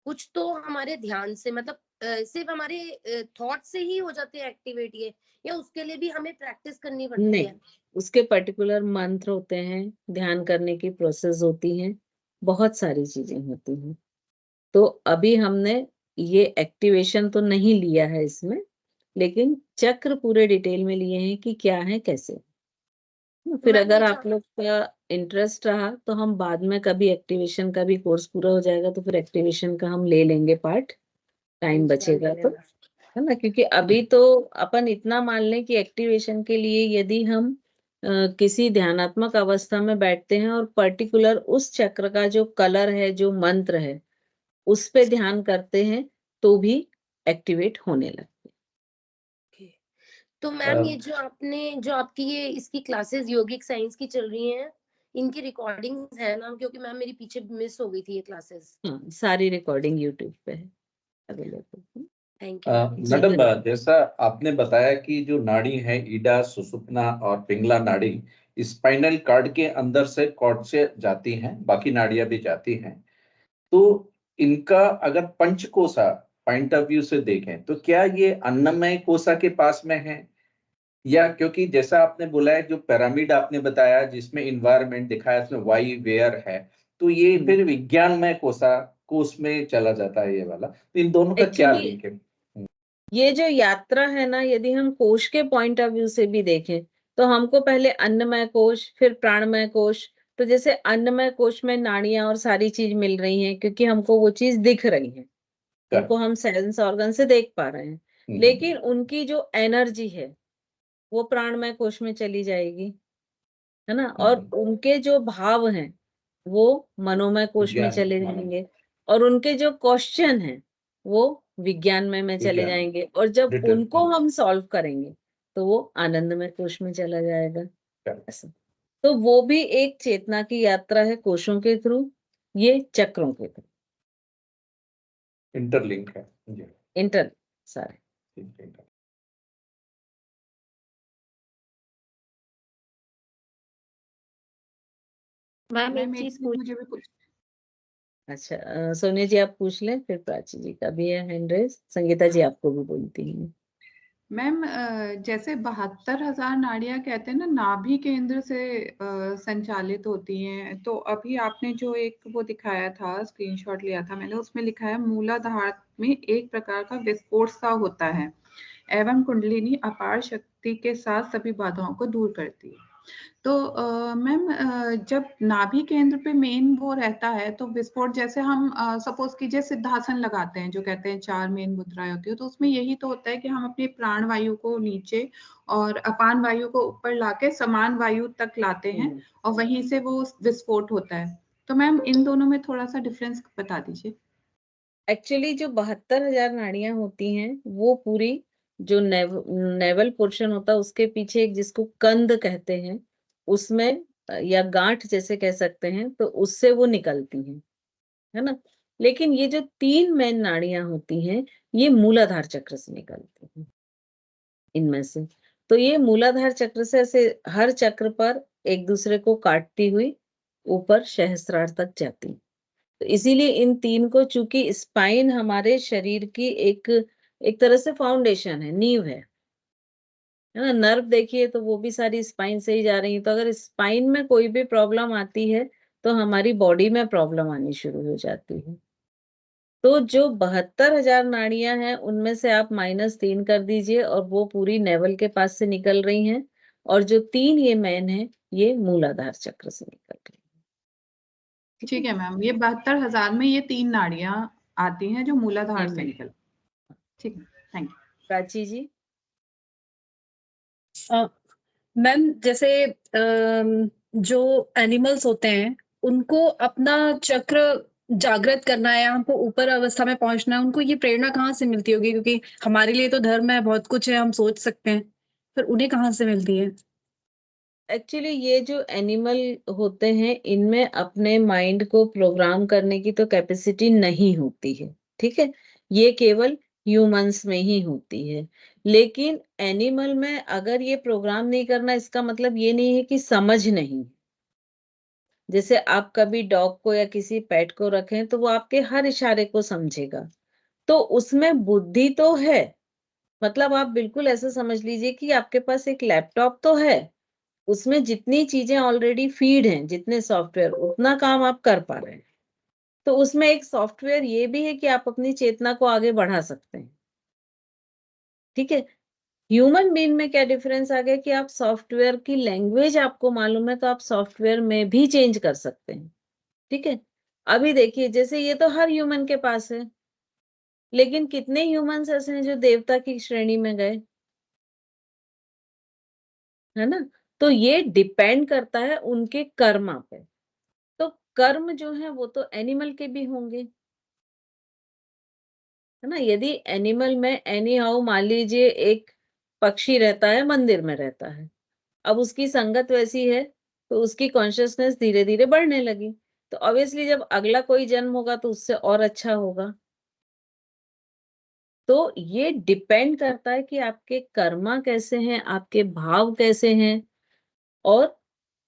कुछ तो हमारे ध्यान से मतलब सिर्फ हमारे थॉट से ही हो जाते हैं एक्टिवेट ये, या उसके लिए भी हमें प्रैक्टिस करनी पड़ती नहीं, है? उसके पर्टिकुलर मंत्र होते हैं, ध्यान करने की प्रोसेस होती है, बहुत सारी चीजें होती हैं। तो अभी हमने ये एक्टिवेशन तो नहीं लिया है इसमें, लेकिन चक्र पूरे डिटेल में लिए हैं कि क्या है कैसे। फिर मैम अगर ये आप लोग का इंटरेस्ट रहा तो हम बाद में कभी एक्टिवेशन का भी कोर्स पूरा हो जाएगा तो फिर एक्टिवेशन का हम ले लेंगे पार्ट, टाइम बचेगा तो, है ना। क्योंकि अभी तो अपन इतना मान लें कि एक्टिवेशन के लिए यदि हम किसी ध्यानात्मक अवस्था में बैठते हैं और पर्टिकुलर उस चक्र का जो कलर है, जो मंत्र है, उस पे ध्यान करते हैं तो भी एक्टिवेट होने लगते हैं। तो मैम ये जो आपकी ये इसकी क्लासेस योगिक साइंस की चल रही हैं, इनकी रिकॉर्डिंग्स है ना? क्योंकि मैम मेरी पीछे मिस हो गई थी ये क्लासेस। हाँ, सारी रिकॉर्डिंग यूट्यूब पे है अवेलेबल। Thank you ma'am. जी, मैडम, बिल्कुल। जैसा आपने बताया कि जो नाड़ी है ईडा, सुषुप्ना और पिंगला नाड़ी स्पाइनल कार्ड के अंदर से कॉर्ड से जाती हैं, बाकी नाड़ियां भी जाती हैं। तो इनका अगर पंचकोशा पॉइंट ऑफ व्यू से देखें तो क्या ये अन्नमय कोशा के पास में है, या क्योंकि जैसा आपने बोला है जो पिरामिड आपने बताया जिसमें इन्वायरमेंट दिखाया उसमें वाई वेयर है, तो ये फिर विज्ञानमय कोशा कोष में चला जाता है ये वाला, तो इन दोनों का क्या एक्चुअली लिंक है? ये जो यात्रा है ना, यदि हम कोश के पॉइंट ऑफ व्यू से भी देखें तो हमको पहले अन्नमय कोश, फिर प्राणमय कोश। तो जैसे अन्नमय कोश में नाड़ियां और सारी चीज मिल रही हैं क्योंकि हमको वो चीज दिख रही है, उनको हम सेंस ऑर्गन से देख पा रहे हैं, लेकिन उनकी जो एनर्जी है वो प्राणमय कोश में चली जाएगी, है ना। और उनके जो भाव हैं वो मनोमय कोश में चले जाएंगे, और उनके जो क्वेश्चन हैं वो विज्ञानमय में चले जाएंगे, और जब उनको हम सॉल्व करेंगे तो वो आनंदमय कोश में चला जाएगा। ऐसा। तो वो भी एक चेतना की यात्रा है कोशों के थ्रू, ये चक्रों के थ्रू इंटरलिंक है जी। इंटर सारे। ठीक है। मैम एक मैम एक चीज चीज मुझे भी पूछ अच्छा, सोनिया जी आप पूछ लें, फिर प्राची जी का भी है हैंड रेज, संगीता जी आपको भी बोलती हैं। मैम, जैसे 72,000 नाड़ियां कहते हैं ना, नाभि केंद्र से संचालित होती हैं। तो अभी आपने जो एक वो दिखाया था, स्क्रीनशॉट लिया था मैंने, उसमें लिखा है मूलाधार में एक प्रकार का विस्फोट सा होता है एवं कुंडलिनी अपार शक्ति के साथ सभी बाधाओं को दूर करती है। तो मैम, जब नाभि केंद्र पे मेन वो रहता है तो विस्फोट, जैसे हम सपोज कीजिए सिद्धासन लगाते हैं, जो कहते हैं 4 मेन मुद्राएं होती है, तो उसमें यही तो होता है कि हम अपने प्राण वायु को नीचे और अपान वायु को ऊपर लाके समान वायु तक लाते हैं और वहीं से वो विस्फोट होता है। तो मैम इन दोनों में थोड़ा सा डिफरेंस बता दीजिए। एक्चुअली जो 72,000 नाड़ियां होती हैं वो पूरी जो नेवल पोर्शन होता है उसके पीछे एक, जिसको कंद कहते हैं, उसमें या गांठ जैसे कह सकते हैं, तो उससे वो निकलती हैं, है ना। लेकिन ये जो 3 मेन नाड़ियां होती हैं ये मूलाधार चक्र से निकलती हैं इनमें से। तो ये मूलाधार चक्र से ऐसे हर चक्र पर एक दूसरे को काटती हुई ऊपर सहस्त्रार तक जाती हैं। तो इसीलिए इन 3 को, चूंकि स्पाइन हमारे शरीर की एक एक तरह से फाउंडेशन है, नींव है ना। नर्व देखिए तो वो भी सारी स्पाइन से ही जा रही है। तो अगर स्पाइन में कोई भी प्रॉब्लम आती है तो हमारी बॉडी में प्रॉब्लम आनी शुरू हो जाती है। तो जो 72,000 नाड़ियां हैं उनमें से आप -3 कर दीजिए और वो पूरी नेवल के पास से निकल रही हैं, और जो 3 ये मेन है ये मूलाधार चक्र से निकल रही है। ठीक है मैम, ये 72,000 में ये 3 नाड़ियां आती हैं जो मूलाधार से निकल। ठीक है, thank you. Prachi ji. Ma'am, जैसे जो एनिमल्स होते हैं उनको अपना चक्र जागृत करना है, हमको ऊपर अवस्था में पहुंचना है, उनको ये प्रेरणा कहाँ से मिलती होगी? क्योंकि हमारे लिए तो धर्म है, बहुत कुछ है, हम सोच सकते हैं, फिर उन्हें कहाँ से मिलती है? एक्चुअली ये जो एनिमल होते हैं इनमें अपने माइंड को प्रोग्राम करने की तो कैपेसिटी नहीं होती है, ठीक है। ये केवल ह्यूमंस में ही होती है। लेकिन एनिमल में अगर ये प्रोग्राम नहीं करना, इसका मतलब ये नहीं है कि समझ नहीं। जैसे आप कभी डॉग को या किसी पेट को रखें तो वो आपके हर इशारे को समझेगा, तो उसमें बुद्धि तो है। मतलब आप बिल्कुल ऐसा समझ लीजिए कि आपके पास एक लैपटॉप तो है, उसमें जितनी चीजें ऑलरेडी फीड हैं, जितने सॉफ्टवेयर, उतना काम आप कर पा रहे हैं। तो उसमें एक सॉफ्टवेयर ये भी है कि आप अपनी चेतना को आगे बढ़ा सकते हैं। ठीक है। ह्यूमन बीइंग में क्या डिफरेंस आ गया कि आप सॉफ्टवेयर की लैंग्वेज आपको मालूम है तो आप सॉफ्टवेयर में भी चेंज कर सकते हैं। ठीक है। अभी देखिए, जैसे ये तो हर ह्यूमन के पास है, लेकिन कितने ह्यूमंस ऐसे हैं जो देवता की श्रेणी में गए, है ना? तो ये डिपेंड करता है उनके कर्मा पे। तो कर्म जो है वो तो एनिमल के भी होंगे, है ना? यदि एनिमल में एनी हाउ मान लीजिए एक पक्षी रहता है, मंदिर में रहता है, अब उसकी संगत वैसी है तो उसकी कॉन्शियसनेस धीरे धीरे बढ़ने लगी, तो ऑब्वियसली जब अगला कोई जन्म होगा तो उससे और अच्छा होगा। तो ये डिपेंड करता है कि आपके कर्मा कैसे हैं, आपके भाव कैसे हैं, और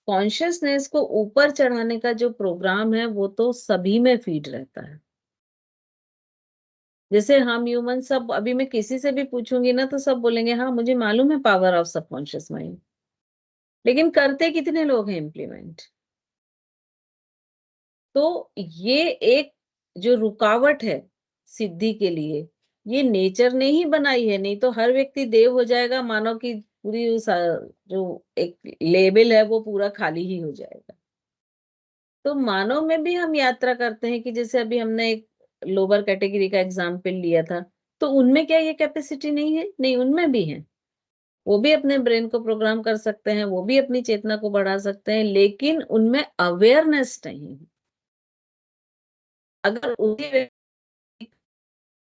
कॉन्शियसनेस को ऊपर चढ़ाने का जो प्रोग्राम है वो तो सभी में फीड रहता है। जैसे हम ह्यूमन सब, अभी मैं किसी से भी पूछूंगी ना तो सब बोलेंगे हाँ मुझे मालूम है पावर ऑफ सबकॉन्शियस माइंड, लेकिन करते कितने लोग हैं इम्प्लीमेंट? तो ये एक जो रुकावट है सिद्धि के लिए, ये नेचर ने ही बनाई है, नहीं तो हर व्यक्ति देव हो जाएगा, मानव की पूरी जो एक लेबल है वो पूरा खाली ही हो जाएगा। तो मानव में भी हम यात्रा करते हैं कि जैसे अभी हमने एक लोअर कैटेगरी का एग्जाम्पल लिया था, तो उनमें क्या ये कैपेसिटी नहीं है? नहीं, उनमें भी है। वो भी अपने ब्रेन को प्रोग्राम कर सकते हैं, वो भी अपनी चेतना को बढ़ा सकते हैं, लेकिन उनमें अवेयरनेस नहीं है। अगर उसी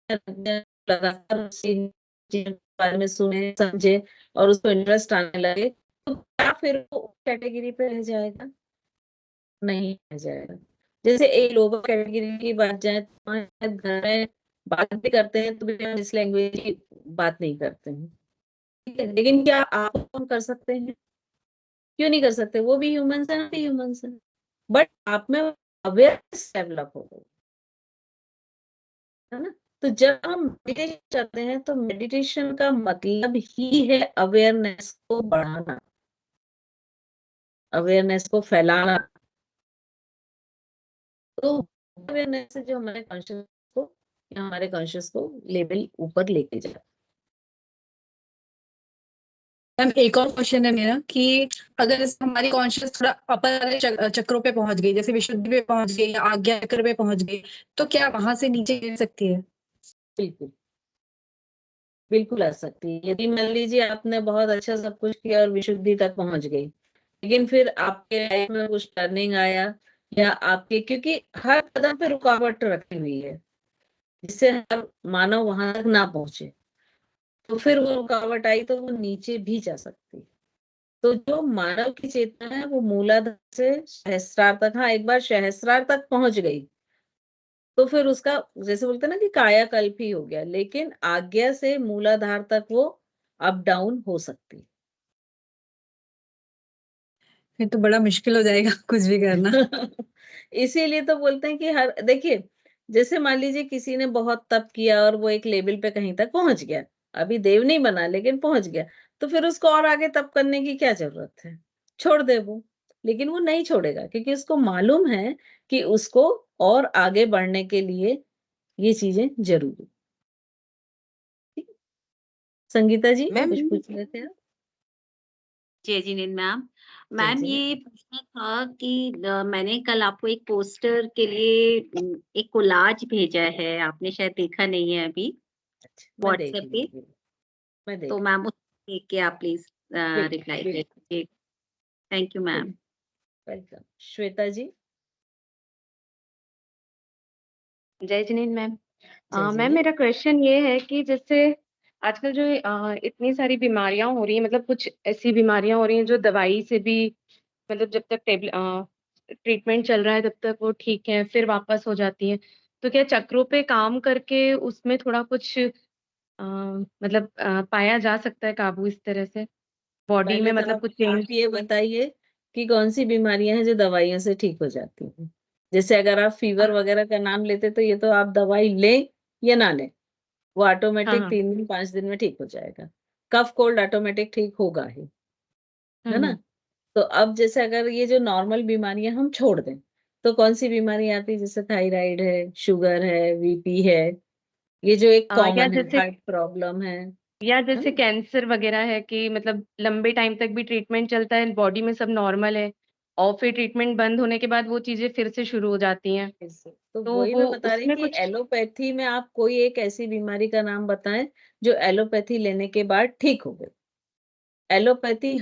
लगातार उसी चीज के बारे में सुने समझे और उसको इंटरेस्ट आने लगे, तो क्या फिर वो कैटेगरी पे रह जाएगा? नहीं रह जाएगा। जैसे एक लोअर कैटेगरी की बात जाए तो हमारे घर में बात भी करते हैं तो भी हम इस लैंग्वेज की बात नहीं करते हैं। ठीक है, लेकिन क्या आप हम कर सकते हैं? क्यों नहीं कर सकते? वो भी ह्यूमंस है, हम भी ह्यूमंस है, बट आप में अवेयरनेस डेवलप हो गई, है ना? तो जब हम मेडिटेशन करते हैं तो मेडिटेशन का मतलब ही है अवेयरनेस को बढ़ाना, अवेयरनेस को फैलाना। तो अवेयरनेस से जो हमारे कॉन्शियस को लेवल ऊपर लेके जाए। मैम एक और क्वेश्चन है मेरा कि अगर हमारी कॉन्शियस थोड़ा अपर वाले चक्रों पे पहुंच गई, जैसे विशुद्धि पे पहुंच गई या आज्ञा चक्र पे पहुंच गई, तो क्या वहां से नीचे गिर सकती है? बिल्कुल, बिल्कुल आ सकती है। यदि मान लीजिए आपने बहुत अच्छा सब कुछ किया और विशुद्धि तक पहुंच गई, लेकिन फिर आपके लाइफ में कुछ टर्निंग आया, या आपके, क्योंकि हर कदम पे रुकावट रखी हुई है जिससे हर मानव वहां तक ना पहुंचे, तो फिर वो रुकावट आई तो वो नीचे भी जा सकती है। तो जो मानव की चेतना है वो मूलाधार से सहस्रार तक, हाँ एक बार सहस्रार तक पहुंच गई तो फिर उसका, जैसे बोलते हैं ना कि कायाकल्प ही हो गया, लेकिन आज्ञा से मूलाधार तक वो अप डाउन हो सकती है। फिर तो बड़ा मुश्किल हो जाएगा कुछ भी करना। इसीलिए तो बोलते हैं कि हर, देखिए जैसे मान लीजिए किसी ने बहुत तप किया और वो एक लेवल पे कहीं तक पहुंच गया, अभी देव नहीं बना लेकिन पहुंच गया, तो फिर उसको और आगे तप करने की क्या जरूरत है? छोड़ दे वो। लेकिन वो नहीं छोड़ेगा क्योंकि उसको मालूम है कि उसको और आगे बढ़ने के लिए ये चीजें जरूरी। ठीक है? संगीता जी मैम कुछ पूछ रहे थे आप? जय जिनेंद्र मैम। जय मैम जय। ये पूछना था कि मैंने कल आपको एक पोस्टर के लिए एक कोलाज भेजा है, आपने शायद देखा नहीं है अभी अच्छा, मैं देख व्हाट्सएप पे। लूंगी, मैं तो देख मैम उसको देख के आप प्लीज लूंगी। रिप्लाई बिल्कुल दीजिए। Thank you ma'am. Welcome. Shweta ji. जय जिनेंद्र मैम। जय मैम जिने। मेरा क्वेश्चन ये है कि जैसे आजकल जो इतनी सारी बीमारियां हो रही हैं, मतलब कुछ ऐसी बीमारियां हो रही हैं जो दवाई से भी, मतलब जब तक ट्रीटमेंट चल रहा है तब तक वो ठीक है, फिर वापस हो जाती है। तो क्या चक्रों पे काम करके उसमें थोड़ा कुछ मतलब पाया जा सकता है काबू इस तरह से? बॉडी पहले में तो मतलब कुछ आप चेंज? ये बताइए कि कौन सी बीमारियां हैं जो दवाइयों से ठीक हो जाती हैं। जैसे अगर आप फीवर वगैरह का नाम लेते तो ये तो आप दवाई लें या ना लें, वो हाँ, ऑटोमेटिक हाँ। 3 दिन 5 दिन में ठीक हो जाएगा। कफ कोल्ड ऑटोमेटिक ठीक होगा ही, हुँ, है ना? हुँ। तो अब जैसे अगर ये जो नॉर्मल बीमारियां हम छोड़ दें, तो कौन सी बीमारी आती है? जैसे थायराइड है, शुगर है, बीपी है, ये जो एक या कॉमन है, जैसे हार्ट प्रॉब्लम है ना? कैंसर वगैरह है कि मतलब लंबे टाइम तक भी ट्रीटमेंट चलता है, बॉडी में सब नॉर्मल है और फिर ट्रीटमेंट बंद होने के बाद वो चीज़ें फिर से शुरू हो जाती हैं। ऐसे। तो तो वही वो मैं बता रही उसमें कि कुछ एलोपैथी में आप कोई एक ऐसी बीमारी का नाम बताएं जो एलोपैथी लेने के बाद ठीक हो गई। एलोपैथी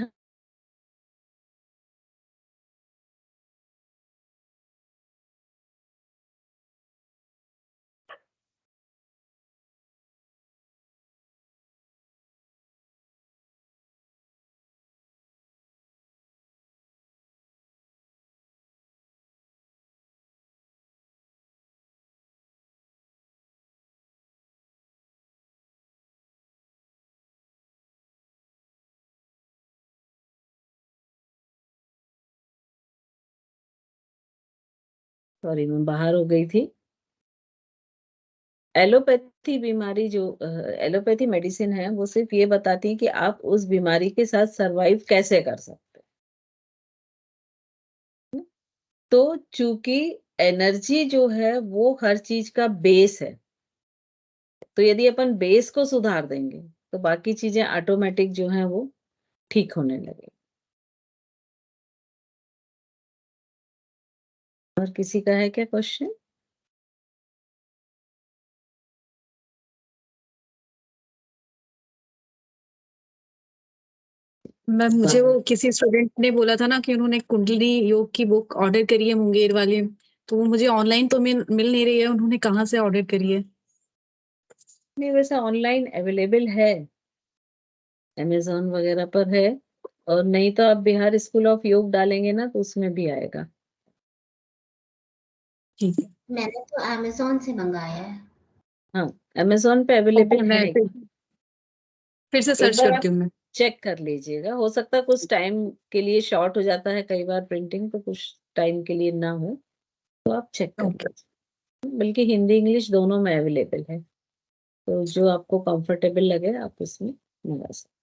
सॉरी मैं बाहर हो गई थी। एलोपैथी बीमारी जो एलोपैथी मेडिसिन है वो सिर्फ ये बताती है कि आप उस बीमारी के साथ सरवाइव कैसे कर सकते हैं। तो चूंकि एनर्जी जो है वो हर चीज का बेस है, तो यदि अपन बेस को सुधार देंगे तो बाकी चीजें ऑटोमेटिक जो है वो ठीक होने लगे। और किसी का है क्या क्वेश्चन? मैम मुझे वो किसी स्टूडेंट ने बोला था ना कि उन्होंने कुंडली योग की बुक ऑर्डर करी है मुंगेर वाले, तो वो मुझे ऑनलाइन तो मिल नहीं रही है, उन्होंने कहाँ से ऑर्डर करी है? नहीं, वैसे ऑनलाइन अवेलेबल है, अमेज़न वगैरह पर है, और नहीं तो आप बिहार स्कूल ऑफ योग डालेंगे ना तो उसमें भी आएगा। ठीक है। मैंने तो अमेज़न से मंगाया है। हाँ, अमेज़न पे ओके, अवेलेबल मैं है। फिर से एक सर्च बार आप करती हूँ मैं। चेक कर लीजिएगा, हो सकता है कुछ टाइम के लिए शॉर्ट हो जाता है कई बार प्रिंटिंग, तो कुछ टाइम के लिए ना हो, तो आप चेक कर ओके। लीजिए। बल्कि हिंदी इंग्लिश दोनों में अवेलेबल है, तो जो आपको कंफर्टेबल लगे आप उसमें मंगा सकते हैं।